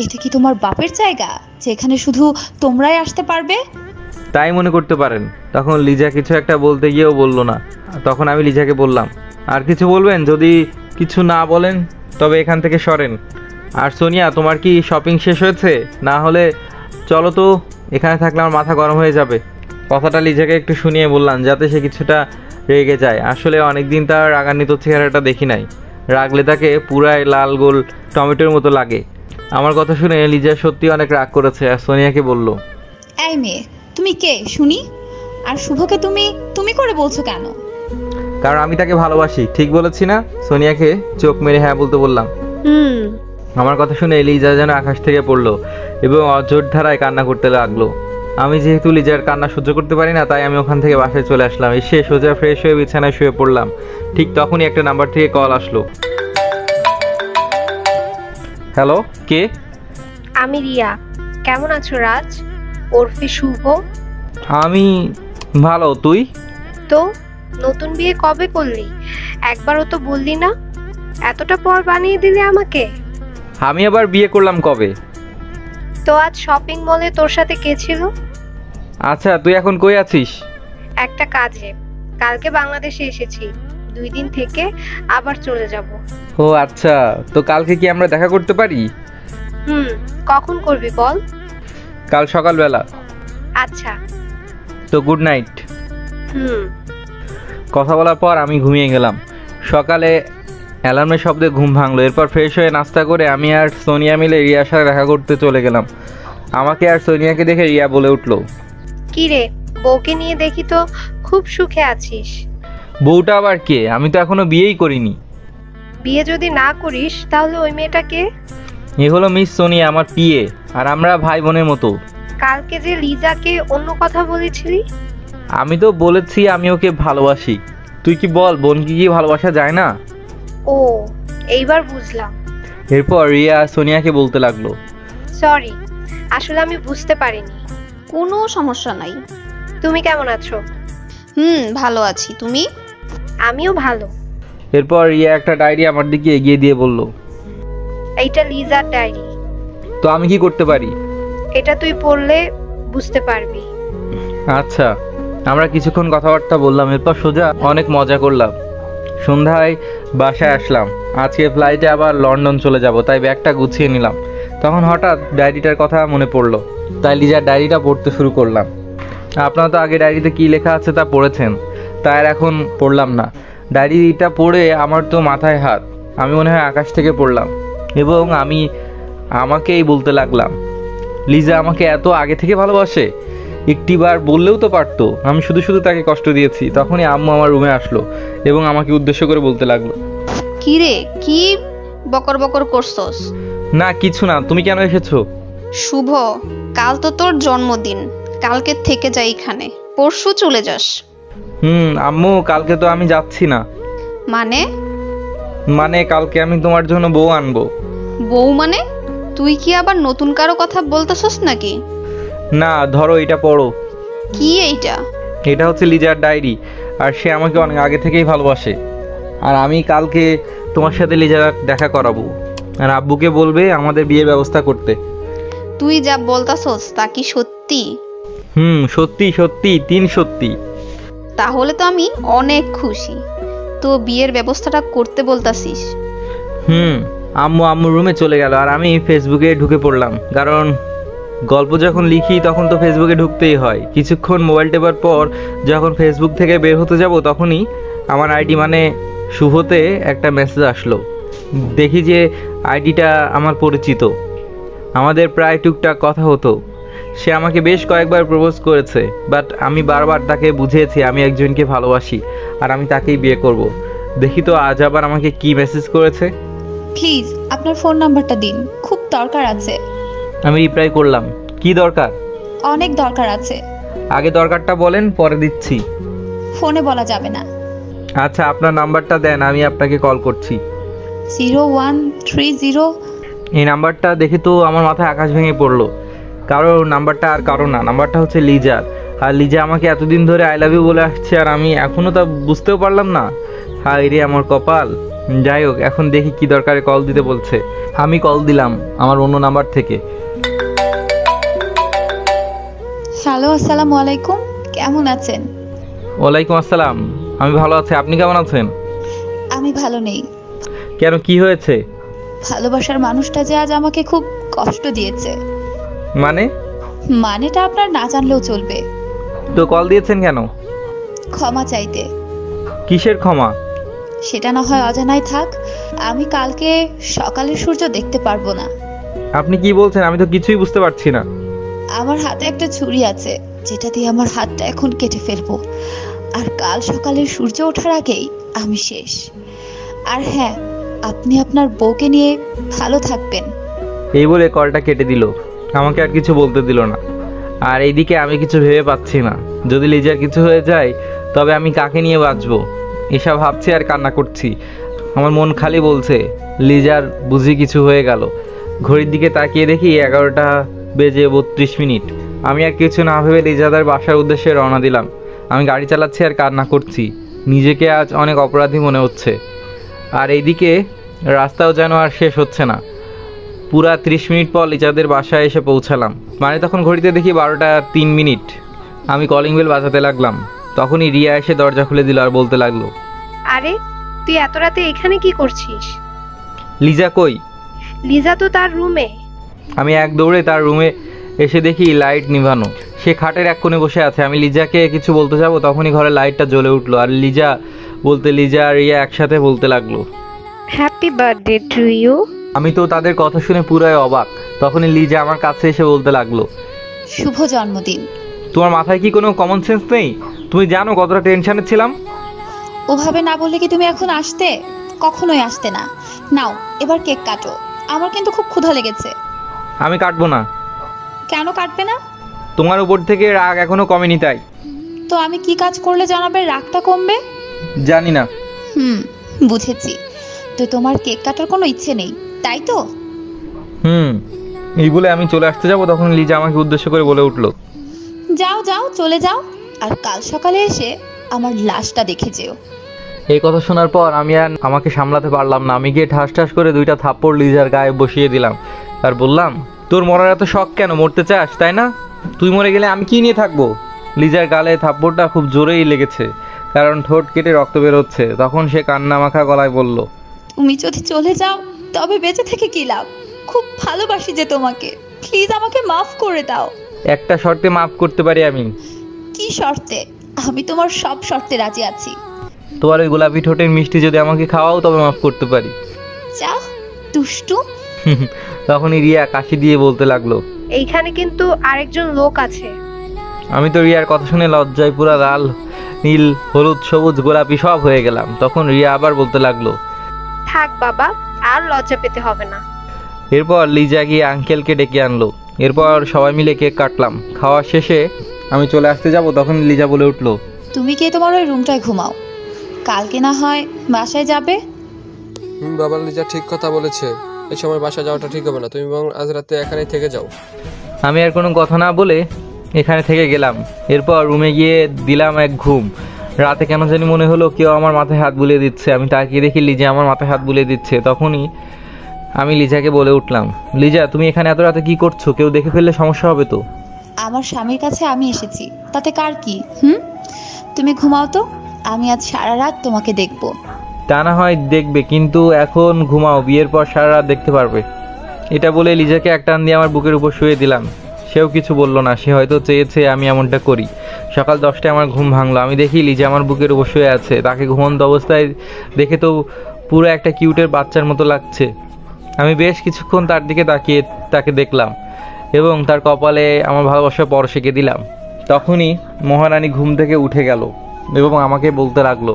এটা কি তোমার বাপের জায়গা যেখানে শুধু তোমরাই আসতে পারবে? তাই মনে করতে পারেন। তখন লিজা কিছু একটা বলতে গিয়েও বলল না। তখন আমি লিজাকে বললাম, আর কিছু বলবেন? যদি কিছু না বলেন তবে এখান থেকে সরেন। আর সোনিয়া, তোমার কি শপিং শেষ হয়েছে? না হলে চলো তো, এখানে থাকলে আমার মাথা গরম হয়ে যাবে। কথাটা লিজাকে একটু শুনিয়ে বললাম যাতে সে কিছুটা রেগে যায়। আসলে অনেকদিন তার রাগান্বিত চেহারাটা দেখি নাই। রাগলে তাকে পুরাই লাল গোল টমেটোর মতো লাগে। আমার কথা শুনে লিজা সত্যি অনেক রাগ করেছে আর সোনিয়াকে বলল, এই মেয়ে, তুমি কে শুনি? আর শুভকে তুমি তুমি করে বলছো কেন? কারণ আমি তাকে ভালোবাসি। ঠিক বলেছি না? সোনিয়াকে চোখ মেরে হ্যাঁ বলতে বললাম। আমার কথা শুনে লিজা যেন আকাশ থেকে পড়লো এবং অঝোর ধারায় কান্না করতে লাগলো। আমি যেহেতু লিজার কান্না সহ্য করতে পারি না, তাই আমি ওখান থেকে বাসায় চলে আসলাম। এসে সোজা ফ্রেশ হয়ে বিছানায় শুয়ে পড়লাম। ঠিক তখনই একটা নাম্বার থেকে কল আসলো। হ্যালো, কে? আমি রিয়া। কেমন আছো রাজ? ওরফে শুভ। আমি ভালো, তুই? তো নতুন বিয়ে কবে করলি? একবারও তো বললি না। এতটা পর বানিয়ে দিলি আমাকে। আমি আবার বিয়ে করলাম কবে? তো আজ শপিং মলে তোর সাথে কে ছিল? আচ্ছা, তুই এখন কই আছিস? একটা কাজে। কালকে বাংলাদেশে এসেছি, 2 দিন থেকে আবার চলে যাব। ও আচ্ছা, তো কালকে কি আমরা দেখা করতে পারি? কখন করবি বল? কাল সকালবেলা। আচ্ছা। তো গুড নাইট। কথা বলার পর আমি ঘুমিয়ে গেলাম। সকালে অ্যালার্মের শব্দে ঘুম ভাঙলো। এরপর ফ্রেশ হয়ে নাস্তা করে আমি আর সোনিয়া মিলে রিয়ার সাথে দেখা করতে চলে গেলাম। আমাকে আর সোনিয়াকে দেখে রিয়া বলে উঠলো, কি রে, বউকে নিয়ে দেখি তো খুব সুখে আছিস। বউটা আবার কে? আমি তো এখনো বিয়েই করিনি। বিয়ে যদি না করিস তাহলে ওই মেয়েটা কে? এ হলো মিস সোনিয়া, আমার পিএ, আর আমরা ভাই বোনের মতো। কালকে যে লিজাকে অন্য কথা বলেছিলি? আমি তো বলেছি আমি ওকে ভালোবাসি। তুই কি বল, বোনকে কি ভালোবাসা যায় না? ও, এইবার বুঝলাম। এরপর রিয়া সোনিয়াকে বলতে লাগলো, সরি, আসলে আমি বুঝতে পারিনি। কোনো সমস্যা নাই। তুমি কেমন আছো? ভালো আছি। তুমি? আমিও ভালো। এরপর রিয়া একটা ডায়েরি আমার দিকে এগিয়ে দিয়ে বলল, এইটা লিজার ডায়েরি। তো আমি কি করতে পারি? এটা তুই পড়লে বুঝতে পারবি। আচ্ছা। আমরা কিছুক্ষণ কথাবার্তা বললাম, এরপর সোজা অনেক মজা করলাম। সন্ধ্যায় বাসায় আসলাম। আজকে ফ্লাইটে আবার লন্ডন চলে যাব, তাই ব্যাগটা গুছিয়ে নিলাম। তখন হঠাৎ ডায়েরিটার কথা মনে পড়লো, তাই লিজার ডায়েরিটা পড়তে শুরু করলাম। আপনারা তো আগে ডায়েরিতে কি লেখা আছে তা পড়েছেন, তাই আর এখন পড়লাম না। ডায়েরিটা পড়ে আমার তো মাথায় হাত, আমি মনে হয় আকাশ থেকে পড়লাম এবং আমি আমাকেই বলতে লাগলাম, লিজা আমাকে এত আগে থেকে ভালোবাসে? একটিবার বললেও তো পারতো, আমি শুধু শুধু তাকে কষ্ট দিয়েছি। তখনই আম্মু আমার রুমে আসলো এবং আমাকে উদ্দেশ্য করে বলতে লাগলো, কি রে, কি বকর বকর করছস? না কিছু না, তুমি কেন এসেছো? শুভ, কাল তো তোর জন্মদিন, কালকে থেকে যা এখানে, পরশু চলে যাস। আম্মু কালকে তো আমি যাচ্ছি না। মানে? মানে কালকে আমি তোমার জন্য বউ আনবো। বউ মানে? তুই কি আবার নতুন কারো কথা বলতেছস নাকি? না ধরো এটা পড়ো। কি এইটা? এটা হচ্ছে লিজার ডায়েরি, আর সে আমাকে অনেক আগে থেকেই ভালোবাসে। আর আমি কালকে তোমার সাথে লিজার দেখা করাবো, আর আব্বুকে বলবে আমাদের বিয়ের ব্যবস্থা করতে। তুই যা বলতাছস তা কি সত্যি? সত্যি সত্যি, 3 সত্যি। তাহলে তো আমি অনেক খুশি। তো বিয়ের ব্যবস্থাটা করতে বলতাছিস? আম্মুর রুমে চলে গেল, আর আমি ফেসবুকে ঢুকে পড়লাম, কারণ গল্প যখন লিখি তখন তো ফেসবুকে ঢুকতেই হয়। কিছুক্ষণ মোবাইল টেপার পর যখন ফেসবুক থেকে বের হতে যাব, তখনই আমার আইডি মানে শুভতে একটা মেসেজ আসলো। দেখি যে আইডিটা আমার পরিচিত, আমাদের প্রায় টুকটাক কথা হতো। সে আমাকে বেশ কয়েকবার প্রপোজ করেছে, বাট আমি বারবার তাকে বুঝিয়েছি আমি একজনকে ভালোবাসি আর আমি তাকেই বিয়ে করব। দেখি তো আজ আবার আমাকে কি মেসেজ করেছে। প্লিজ আপনার ফোন নাম্বারটা দিন, খুব দরকার আছে। আমি রিপ্লাই করলাম, কি দরকার? অনেক দরকার আছে। আগে দরকারটা বলেন, পরে দিচ্ছি। ফোনে বলা যাবে না। আচ্ছা আপনার নাম্বারটা দেন, আমি আপনাকে কল করছি। 0130। এই নাম্বারটা দেখে তো আমার মাথায় আকাশ ভেঙে পড়লো। নাম্বারটা আর কারো না, নাম্বারটা হচ্ছে লিজার। আর লিজা আমাকে এতদিন ধরে আই লাভ ইউ বলে আসছে, আর আমি এখনও তা বুঝতেও পারলাম না। হায় রে আমার কপাল। যাই হোক, এখন দেখি কি দরকারে কল দিতে বলছে। আমি কল দিলাম আমার অন্য নাম্বার থেকে। হ্যালো, আসসালামু আলাইকুম, কেমন আছেন? ওয়ালাইকুম আসসালাম, আমি ভালো আছি, আপনি কেমন আছেন? আমি ভালো নেই। কেন, কি হয়েছে? ভালোবাসার মানুষটা যে আজ আমাকে খুব কষ্ট দিয়েছে। মানেটা আপনার না জানলেও চলবে। তো কল দিয়েছেন কেন? ক্ষমা চাইতে। কিসের ক্ষমা? সেটা না হয় অজানাই থাক। আমি কালকে সকালের সূর্য দেখতে পারবো না। আপনি কি বলছেন? আমি তো কিছুই বুঝতে পারছি না। আমার হাতে একটা ছুরি আছে, যেটা দিয়ে আমার হাতটা এখন কেটে ফেলবো। আর কাল সকালের সূর্য ওঠার আগেই আমি শেষ। আর হ্যাঁ, আপনি আপনার বউকে নিয়ে ভালো থাকবেন। এই বলে কলটা কেটে দিল, আমাকে আর কিছু বলতে দিল না। আর এইদিকে আমি কিছু ভেবে পাচ্ছি না, যদি লিজার কিছু হয়ে যায় তবে আমি কাকে নিয়ে বাঁচবো, এসব ভাবছি আর কান্না করছি। আমার মন খালি বলছে লিজার বুঝি কিছু হয়ে গেল। ঘড়ির দিকে তাকিয়ে দেখি 11টা বেজে 32 মিনিট। আমি আর কিছু না ভেবে লিজাদার বাসার উদ্দেশ্যে রওনা দিলাম। আমি গাড়ি চালাচ্ছি আর কান্না করছি, নিজেকে আজ অনেক অপরাধী মনে হচ্ছে। আর এইদিকে রাস্তাও যেন আর শেষ হচ্ছে না। পুরা 30 মিনিট পর লিজাদের বাসায় এসে পৌঁছালাম। মানে তখন ঘড়িতে দেখি 12টা 3 মিনিট। আমি কলিং বেল বাজাতে লাগলাম, তখনই রিয়া এসে দরজা খুলে দিল আর বলতে লাগলো, আরে তুই এত রাতে এখানে কি করছিস? লিজা কই? লিজা তো তার রুমে। আমি এক দৌড়ে তার রুমে এসে দেখি লাইট নিভানো, সে খাটের এক কোণে বসে আছে। আমি লিজাকে কিছু বলতে যাব, তখনই ঘরে লাইটটা জ্বলে উঠলো, আর লিজা বলতে লিজা আর রিয়া একসাথে বলতে লাগলো, হ্যাপি বার্থডে টু ইউ। আমি তো তাদের কথা শুনে পুরাই অবাক। তখনই লিজা আমার কাছে এসে বলতে লাগলো, শুভ জন্মদিন। তোমার মাথায় কি কোনো কমন সেন্স নেই? তুমি জানো কতটা টেনশনে ছিলাম? ওভাবে না বললে কি তুমি এখন আসতে? কখনোই আসতে না। নাও এবার কেক কাটো, আমার কিন্তু খুব ক্ষুধা লেগেছে। আমি কাটবো না। কেন কাটবে না? তোমার উপর থেকে রাগ এখনো কমেনি তাই। তো আমি কি কাজ করলে জানাবে রাগটা কমবে? জানি না। বুঝেছি। তো তোমার কেক কাটার কোনো ইচ্ছে নেই, তাই তো? এই বলে আমি চলে আসতে যাব, তখন লিজা আমাকে উদ্দেশ্য করে বলে উঠলো, যাও যাও চলে যাও, আর কাল সকালে এসে আমার লাশটা দেখে যেও। এই কথা শোনার পর আমি আর আমাকে সামলাতে পারলাম না। আমি গিয়ে ঠাস ঠাস করে 2টা থাপ্পড় লিজার গায়ে বসিয়ে দিলাম, আর বললাম, তোর মরার এত শখ কেন? মরতে চাস তাই না? তুই মরে গেলে আমি কি নিয়ে থাকবো? লিজার গালে থাপ্পড়টা খুব জোরেই লেগেছে, কারণ ঠোঁট কেটে রক্ত বের হচ্ছে। তখন সে কান্না মাখা গলায় বলল, তুমি যদি চলে যাও তবে বেঁচে থেকে কি লাভ? খুব ভালোবাসি যে তোমাকে, প্লিজ আমাকে মাফ করে দাও। একটা শর্তে মাফ করতে পারি আমি। কি শর্তে? আমি তোমার সব শর্তে রাজি আছি। তোমার ওই গোলাপি ঠোঁটের মিষ্টি যদি আমাকে খাওয়াও তবে মাফ করতে পারি। যা দুষ্টু। তখনই রিয়া কাশি দিয়ে বলতে লাগলো, এইখানে কিন্তু আরেকজন লোক আছে। আমি তো রিয়ার কথা শুনে লজ্জায় পুরা লাল, নীল, হলুদ, সবুজ, গোলাপি সব হয়ে গেলাম। তখন রিয়া আবার বলতে লাগলো, থাক বাবা, আর লজ্জা পেতে হবে না। এরপর লিজা গিয়ে আঙ্কেলকে ডেকে আনলো। এরপর সবাই মিলে কেক কাটলাম। খাওয়া শেষে আমি চলে আসতে যাব, তখন লিজা বলে উঠলো, তুমি কি তোমার ওই রুমটায় ঘুমাও, কালকে না হয় বাসায় যাবে। বাবা লিজা ঠিক কথা বলেছে, এই সময় বাসা যাওয়াটা ঠিক হবে না, তুমি বরং আজ রাতে এখানেই থেকে যাও। আমি আর কোনো কথা না বলে এখানে থেকে গেলাম। এরপর রুমে গিয়ে দিলাম এক ঘুম। রাতে কেন জানি মনে হলো কেউ আমার মাথায় হাত বুলিয়ে দিচ্ছে। আমি তাকিয়ে দেখি লিজা আমার মাথায় হাত বুলিয়ে দিচ্ছে। তখনই আমি লিজাকে বলে উঠলাম, লিজা তুমি এখানে এত রাতে কি করছো? কেউ দেখে ফেললে সমস্যা হবে তো। আমার স্বামীর কাছে আমি এসেছি, তাতে কার কি? তুমি ঘুমাও তো, আমি আজ সারা রাত তোমাকে দেখবো। তা না হয় দেখবে, কিন্তু এখন ঘুমাও, বিয়ের পর সারা রাত দেখতে পারবে। এটা বলে লিজাকে এক টান দিয়ে আমার বুকের উপর শুয়ে দিলাম। সেও কিছু বললো না, সে হয়তো চেয়েছে আমি এমনটা করি। সকাল 10টায় আমার ঘুম ভাঙলো। আমি দেখি লিজা আমার বুকের উপর শুয়ে আছে। তাকে ঘুমন্ত অবস্থায় দেখে তো পুরো একটা কিউটের বাচ্চার মতো লাগছে। আমি বেশ কিছুক্ষণ তার দিকে তাকিয়ে তাকে দেখলাম এবং তার কপালে আমার ভালোবাসার পরশ এঁকে দিলাম। তখনই মহারানী ঘুম থেকে উঠে গেল এবং আমাকে বলতে লাগলো,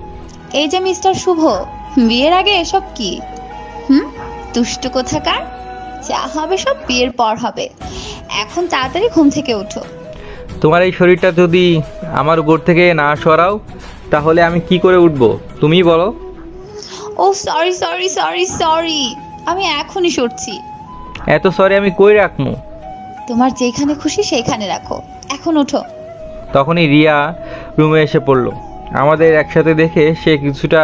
এই যে মিস্টার শুভ, বিয়ের আগে এসব কি? দুষ্টু কোথাকার। যা হবে সব বিয়ের পর হবে, এখন তাড়াতাড়ি ঘুম থেকে ওঠো। তোমার এই শরীরটা যদি আমার উপর থেকে না সরাও তাহলে আমি কি করে উঠবো তুমিই বলো। ও সরি সরি সরি সরি, আমি এখনই সরছি। এত সরি আমি কই রাখবো? তোমার যেখানে খুশি সেইখানে রাখো, এখন ওঠো। তখনই রিয়া রুমে এসে পড়লো। আমাদের একসাথে দেখে সে কিছুটা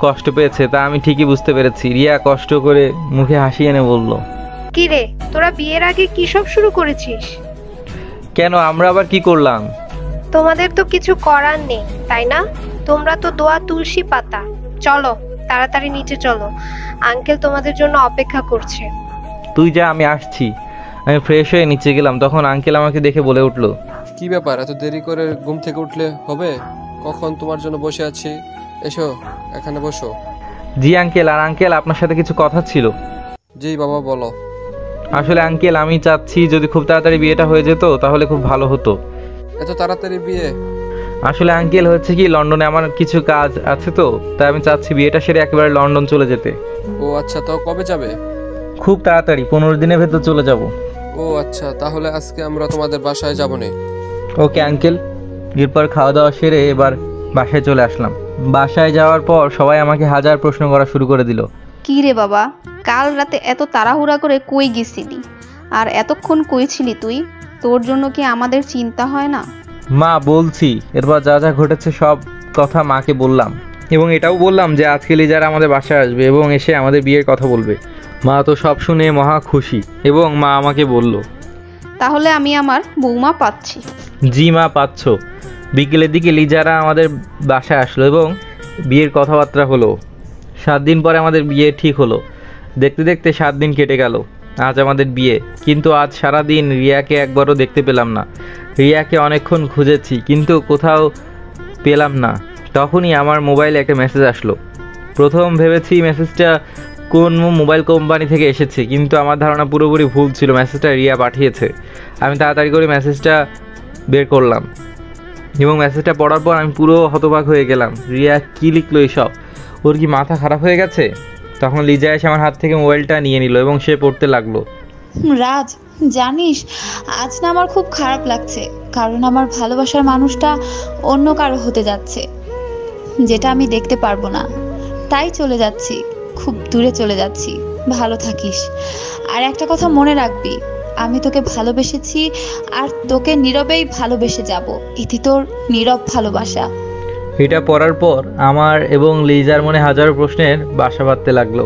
কষ্ট পেয়েছে, তা আমি ঠিকই বুঝতে পেরেছি। রিয়া কষ্ট করে মুখে হাসি এনে বলল, কি রে, তোরা বিয়ের আগে কি সব শুরু করেছিস? কেন, আমরা আবার কি করলাম? তোমাদের তো কিছু করার নেই, তাই না? তোমরা তো দোয়া তুলসী পাতা। চলো তাড়াতাড়ি নিচে চলো, আঙ্কেল তোমাদের জন্য অপেক্ষা করছে। তুই যা, আমি আসছি। আমি ফ্রেশ হয়ে নিচে গেলাম। তখন আঙ্কেল আমাকে দেখে বলে উঠলো, কি ব্যাপার, এত দেরি করে ঘুম থেকে উঠলে হবে? কখন তোমার জন্য বসে আছি, এসো এখানে বসো। জি আঙ্কেল। আর আঙ্কেল আপনার সাথে কিছু কথা ছিল। জি বাবা বলো। আসলে আঙ্কেল আমি চাচ্ছি যদি খুব তাড়াতাড়ি বিয়েটা হয়ে যেত তাহলে খুব ভালো হতো। এত তাড়াতাড়ি বিয়ে? আসলে আঙ্কেল হচ্ছে কি, লন্ডনে আমার কিছু কাজ আছে তো, তাই আমি চাচ্ছি বিয়েটা সেরে একেবারে লন্ডন চলে যেতে। ও আচ্ছা, তো কবে যাবে? খুব তাড়াতাড়ি, 15 দিনের ভেতর চলে যাব। ও আচ্ছা, তাহলে আজকে আমরা তোমাদের বাসায় যাবো নে। Okay uncle. এরপর খাওয়া দাওয়া সেরে এবার বাসায় চলে আসলাম। বাসায় যাওয়ার পর সবাই আমাকে হাজার প্রশ্ন করা শুরু করে দিল। কি রে বাবা, কাল রাতে এত তাড়াহুড়া করে কই গেছিলি? আর এতক্ষণ কই ছিলি তুই? তোর জন্য কি আমাদের চিন্তা হয় না? মা বলছি। এরপর যা যা ঘটেছে সব কথা মাকে বললাম এবং এটাও বললাম যে আজকে লিজারা আমাদের বাসায় আসবে এবং এসে আমাদের বিয়ের কথা বলবে। মা তো সব শুনে মহা খুশি এবং মা আমাকে বলল, তাহলে আমি আমার বৌমা পাচ্ছি। জি মা পাচ্ছ। বিকেলের দিকে লিজারা আমাদের বাসায় আসলো এবং বিয়ের কথাবার্তা হলো। 7 দিন পরে আমাদের বিয়ে ঠিক হলো। দেখতে দেখতে 7 দিন কেটে গেল। আজ আমাদের বিয়ে, কিন্তু আজ সারা দিন রিয়াকে একবারও দেখতে পেলাম না। রিয়াকে অনেকক্ষণ খুঁজেছি কিন্তু কোথাও পেলাম না। তখনই আমার মোবাইলে একটা মেসেজ আসলো। প্রথম ভেবেছি মেসেজটা কোন মোবাইল কোম্পানি থেকে এসেছে, কিন্তু আমার ধারণা পুরোপুরি ভুল ছিল। মেসেজটা রিয়া পাঠিয়েছে। আমি তাড়াতাড়ি করে মেসেজটা বের করলাম এবং মেসেজটা পড়ার পর আমি পুরো হতবাক হয়ে গেলাম। রিয়া কী লিখলো এসব? ওর কি মাথা খারাপ হয়ে গেছে? তখন লিজা এসে আমার হাত থেকে মোবাইলটা নিয়ে নিল এবং সে পড়তে লাগলো। রাজ, জানিস আজ না আমার খুব খারাপ লাগছে, কারণ আমার ভালোবাসার মানুষটা অন্য কারো হতে যাচ্ছে, যেটা আমি দেখতে পারবো না। তাই চলে যাচ্ছি, খুব দূরে চলে যাচ্ছি। ভালো থাকিস। আর একটা কথা মনে রাখবি, আমি তোকে ভালোবেসেছি আর তোকে নীরবেই ভালোবেসে যাব। এটি তোর নীরব ভালোবাসা। এটা পড়ার পর আমার এবং লিজার মনে হাজারো প্রশ্নের বাসা বাঁধতে লাগলো।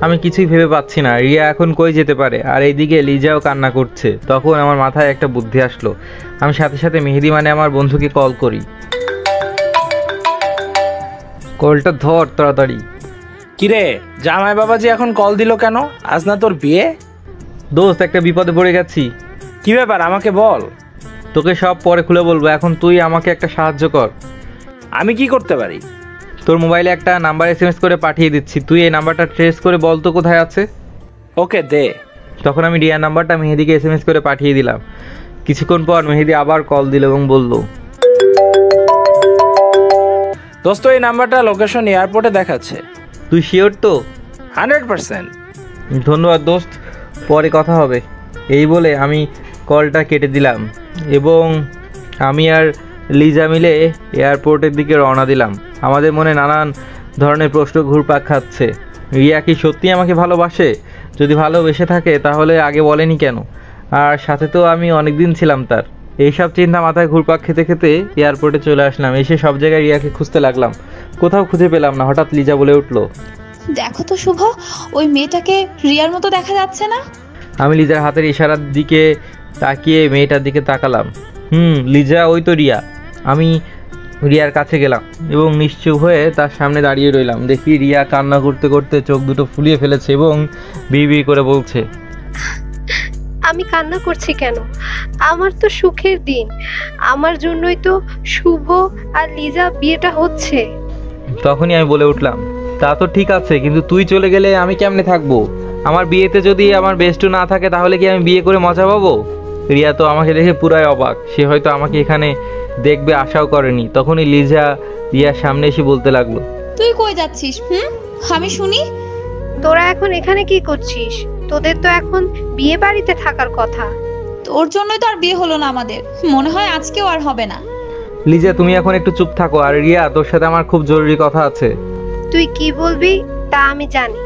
আমি কিছুই ভেবে পাচ্ছি না রিয়া এখন কই যেতে পারে, আর এইদিকে লিজাও কান্না করছে। তখন আমার মাথায় একটা বুদ্ধি আসলো। আমি সাথে সাথে মেহেদি মানে আমার বন্ধুকে কল করি। কলটা ধর তাড়াতাড়ি। কিরে, জামাই বাবাজি এখন কল দিল কেন? আজ না তোর বিয়ে? দোস্ত, একটা বিপদে পড়ে গেছি। কি ব্যাপার আমাকে বল। তোকে সব পরে খুলে বলবো, এখন তুই আমাকে একটা সাহায্য কর। আমি কি করতে পারি? তোর মোবাইলে একটা নাম্বার SMS করে পাঠিয়ে দিচ্ছি, তুই এই নাম্বারটা ট্রেস করে বল তো কোথায় আছে। ওকে দে। তখন আমি রিয়ার নাম্বারটা মেহেদিকে SMS করে পাঠিয়ে দিলাম। কিছুক্ষণ পর মেহেদি আবার কল দিল এবং বলল, দোস্ত এই নাম্বারটা লোকেশন এয়ারপোর্টে দেখাচ্ছে। তুই শিওর তো? 100%। ধন্যবাদ দোস্ত। পরে কথা হবে। এই বলে আমি কলটা কেটে দিলাম এবং আমি আর লিজা মিলে এয়ারপোর্টের দিকে রওনা দিলাম। আমাদের মনে নানান ধরনের প্রশ্ন ঘুরপাক খাচ্ছে। রিয়া কি সত্যি আমাকে ভালোবাসে? যদি ভালোবেসে থাকে তাহলে আগে বলেনি কেন? আর সাথে তো আমি অনেক দিন ছিলাম তার। এইসব চিন্তা মাথায় ঘুরপাক খেতে খেতে এয়ারপোর্টে চলে আসলাম। এসে সব জায়গায় রিয়াকে খুঁজতে লাগলাম, কোথাও খুঁজে পেলাম না। হঠাৎ লিজা বলে উঠলো, দেখো তো শুভ, ওই মেয়েটাকে রিয়ার মতো দেখা যাচ্ছে না? আমি লিজার হাতের ইশারার দিকে তাকিয়ে মেয়েটার দিকে তাকালাম। লিজা, ওই তো রিয়া। আমি রিয়ার কাছে গেলাম এবং নিশ্চুপ হয়ে তার সামনে দাঁড়িয়ে রইলাম। দেখি রিয়া কান্না করতে করতে চোখ দুটো ফুলিয়ে ফেলেছে এবং বিড়বিড় করে বলছে, আমি কান্না করছি কেন? আমার তো সুখের দিন, আমার জন্যই তো শুভ আর লিজা বিয়েটা হচ্ছে। তখনই আমি বলে উঠলাম, তা তো ঠিক আছে, কিন্তু তুই চলে গেলে আমি কেমনে থাকবো? আমার বিয়েতে যদি আমার বেস্টু না থাকে তাহলে কি আমি বিয়ে করে মজা পাবো? রিয়া তো আমাকে দেখে পুরাই অবাক। সে হয়তো আমাকে এখানে দেখবে আশাও করেনি। তখনই লিজা রিয়ার সামনে এসে বলতে লাগলো, তুই কই যাচ্ছিস? আমি শুনি। তোরা এখন এখানে কি করছিস? তোদের তো এখন বিয়ে বাড়িতে থাকার কথা। তোর জন্যই তো আর বিয়ে হলো না আমাদের, মনে হয় আজকেও আর হবে না। লিজা, তুমি এখন একটু চুপ থাকো। আর রিয়া, তোর সাথে আমার খুব জরুরি কথা আছে। তুই কি বলবি তা আমি জানি।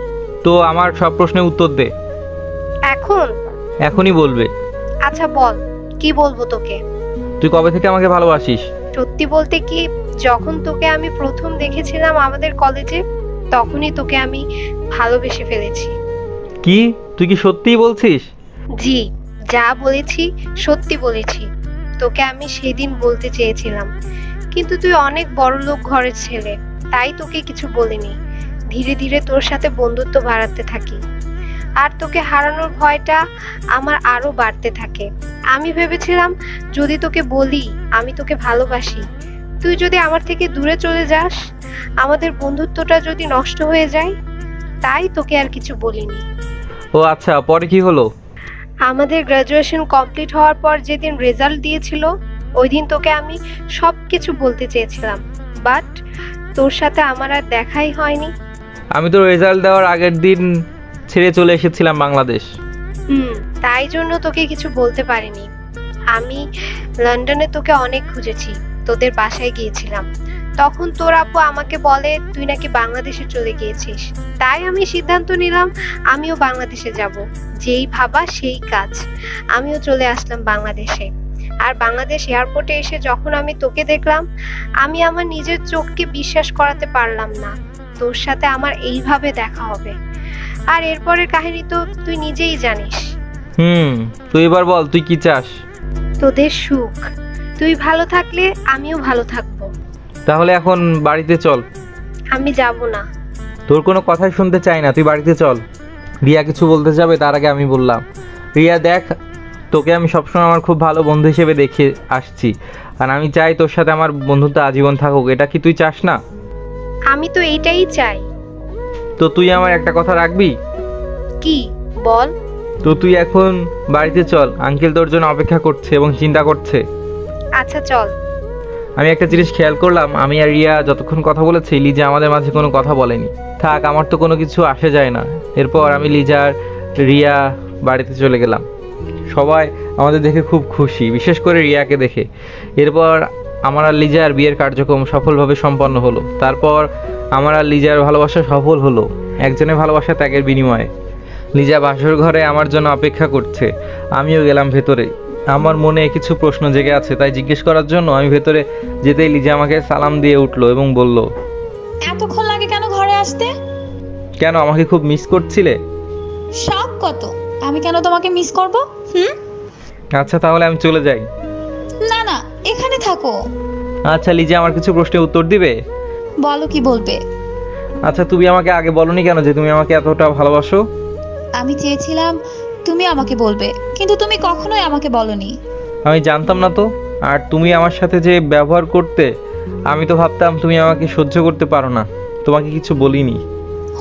তো আমার সব প্রশ্নের উত্তর দে। এখন? এখনই বলবে। আচ্ছা বল, কি বলবো তোকে? তুই কবে থেকে আমাকে ভালোবাসিস? সত্যি বলতে কি, যখন তোকে আমি প্রথম দেখেছিলাম আমাদের কলেজে, তখনই তোকে আমি ভালোবেসে ফেলেছি। কি? তুই কি সত্যিই বলছিস? জি, যা বলেছি সত্যি বলেছি। তোকে আমি সেদিন বলতে চেয়েছিলাম, কিন্তু তুই অনেক বড়লোক ঘরের ছেলে, তাই তোকে কিছু বলিনি। ধীরে ধীরে তোর সাথে বন্ধুত্ব বাড়াতে থাকি, আর তোকে হারানোর ভয়টা আমার আরো বাড়তে থাকে। আমি ভেবেছিলাম যদি তোকে বলি আমি তোকে ভালোবাসি, তুই যদি আমার থেকে দূরে চলে যাস, আমাদের বন্ধুত্বটা যদি নষ্ট হয়ে যায়, তাই তোকে আর কিছু বলিনি। ও আচ্ছা, পরে কি হলো? আমাদের গ্রাজুয়েশন কমপ্লিট হওয়ার পর যেদিন রেজাল্ট দিয়েছিল, ওই দিন তোকে আমি সবকিছু বলতে চেয়েছিলাম, বাট তোর সাথে আমার আর দেখাই হয়নি। আমি তো রেজাল্ট দেওয়ার আগের দিন ছেড়ে চলে এসেছিলাম বাংলাদেশ। তাই জন্য তোকে কিছু বলতে পারিনি। আমি লন্ডনে তোকে অনেক খুঁজেছি, তোদের বাসায় গিয়েছিলাম। তখন তোর আপু আমাকে বলে তুই নাকি বাংলাদেশে চলে গিয়েছিস। তাই আমি সিদ্ধান্ত নিলাম আমিও বাংলাদেশে যাব। যেই ভাবা সেই কাজ, আমিও চলে আসলাম বাংলাদেশে। আর বাংলাদেশ এয়ারপোর্টে এসে যখন আমি তোকে দেখলাম, আমি আমার নিজের চোখকে বিশ্বাস করাতে পারলাম না তোর সাথে আমার এইভাবে দেখা হবে। আর এরপরের কাহিনী তো তুই নিজেই জানিস। তুই এবার বল, তুই কি চাস? তোদের সুখ, তুই ভালো থাকলে আমিও ভালো থাকবো। তাহলে এখন বাড়িতে চল। আমি যাব না। তোর কোনো কথাই শুনতে চাই না, তুই বাড়িতে চল। রিয়া কিছু বলতে যাবে তার আগে আমি বললাম, রিয়া দেখ, তোকে আমি সবসময় আমার খুব ভালো বন্ধু হিসেবে দেখে আসছি, আর আমি চাই তোর সাথে আমার বন্ধুত্ব আজীবন থাকুক। এটা কি তুই চাস না? আমি তো এইটাই চাই। তো তুই আমার একটা কথা রাখবি? কি বল? তো তুই এখন বাড়িতে চল, আঙ্কেল তোর জন্য অপেক্ষা করছে এবং চিন্তা করছে। আচ্ছা চল। আমি একটা জিনিস খেয়াল করলাম, আমি আর রিয়া যতক্ষণ কথা বলেছি, লিজা আমাদের মাঝে কোনো কথা বলেনি। থাক, আমার তো কোনো কিছু আসে যায় না। এরপর আমি লিজা আর রিয়া বাড়িতে চলে গেলাম। সবাই আমাদের দেখে খুব খুশি, বিশেষ করে রিয়াকে দেখে। এরপর আমার আর লিজার বিয়ের কার্যক্রম সফলভাবে সম্পন্ন হলো। তারপর আমার আর লিজার ভালোবাসা সফল হলো একজনের ভালোবাসা ত্যাগের বিনিময়ে। লিজা বাসর ঘরে আমার জন্য অপেক্ষা করছে। আমিও গেলাম ভেতরে। আমার মনে কিছু প্রশ্ন জেগে আছে, তাই জিজ্ঞেস করার জন্য আমি ভেতরে যেতেই লিজা আমাকে সালাম দিয়ে উঠলো এবং বলল, এতক্ষণ লাগে কেন ঘরে আসতে? কেন, আমাকে খুব মিস করছিলে? শখ কত, আমি কেন তোমাকে মিস করব? আচ্ছা তাহলে আমি চলে যাই। না না, এখানে থাকো। আচ্ছা লিজা, আমার কিছু প্রশ্নের উত্তর দিবে? বলো, কি বলবে? আচ্ছা, তুমি আমাকে আগে বলনি কেন যে তুমি আমাকে এতটা ভালোবাসো? আমি চেয়েছিলাম তুমি আমাকে বলবে, কিন্তু তুমি কখনোই আমাকে বলনি। আমি জানতাম না তো। আর তুমি আমার সাথে যে ব্যবহার করতে, আমি তো ভাবতাম তুমি আমাকে সহ্য করতে পারো না। তোমাকে কিছু বলিনি।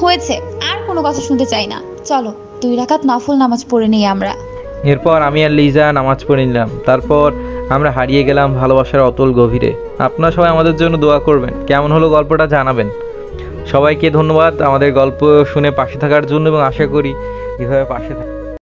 হয়েছে, আর কোনো কথা শুনতে চাই না। চলো 2 রাকাত নফল নামাজ পড়ে নিই আমরা। এরপর আমি আর লিজা নামাজ পড়ে নিলাম। তারপর আমরা হারিয়ে গেলাম ভালোবাসার অতল গভীরে। আপনারা সবাই আমাদের জন্য দোয়া করবেন। কেমন হলো গল্পটা জানাবেন। সবাইকে ধন্যবাদ আমাদের গল্প শুনে পাশে থাকার জন্য, এবং আশা করি এভাবে পাশে থাকবেন।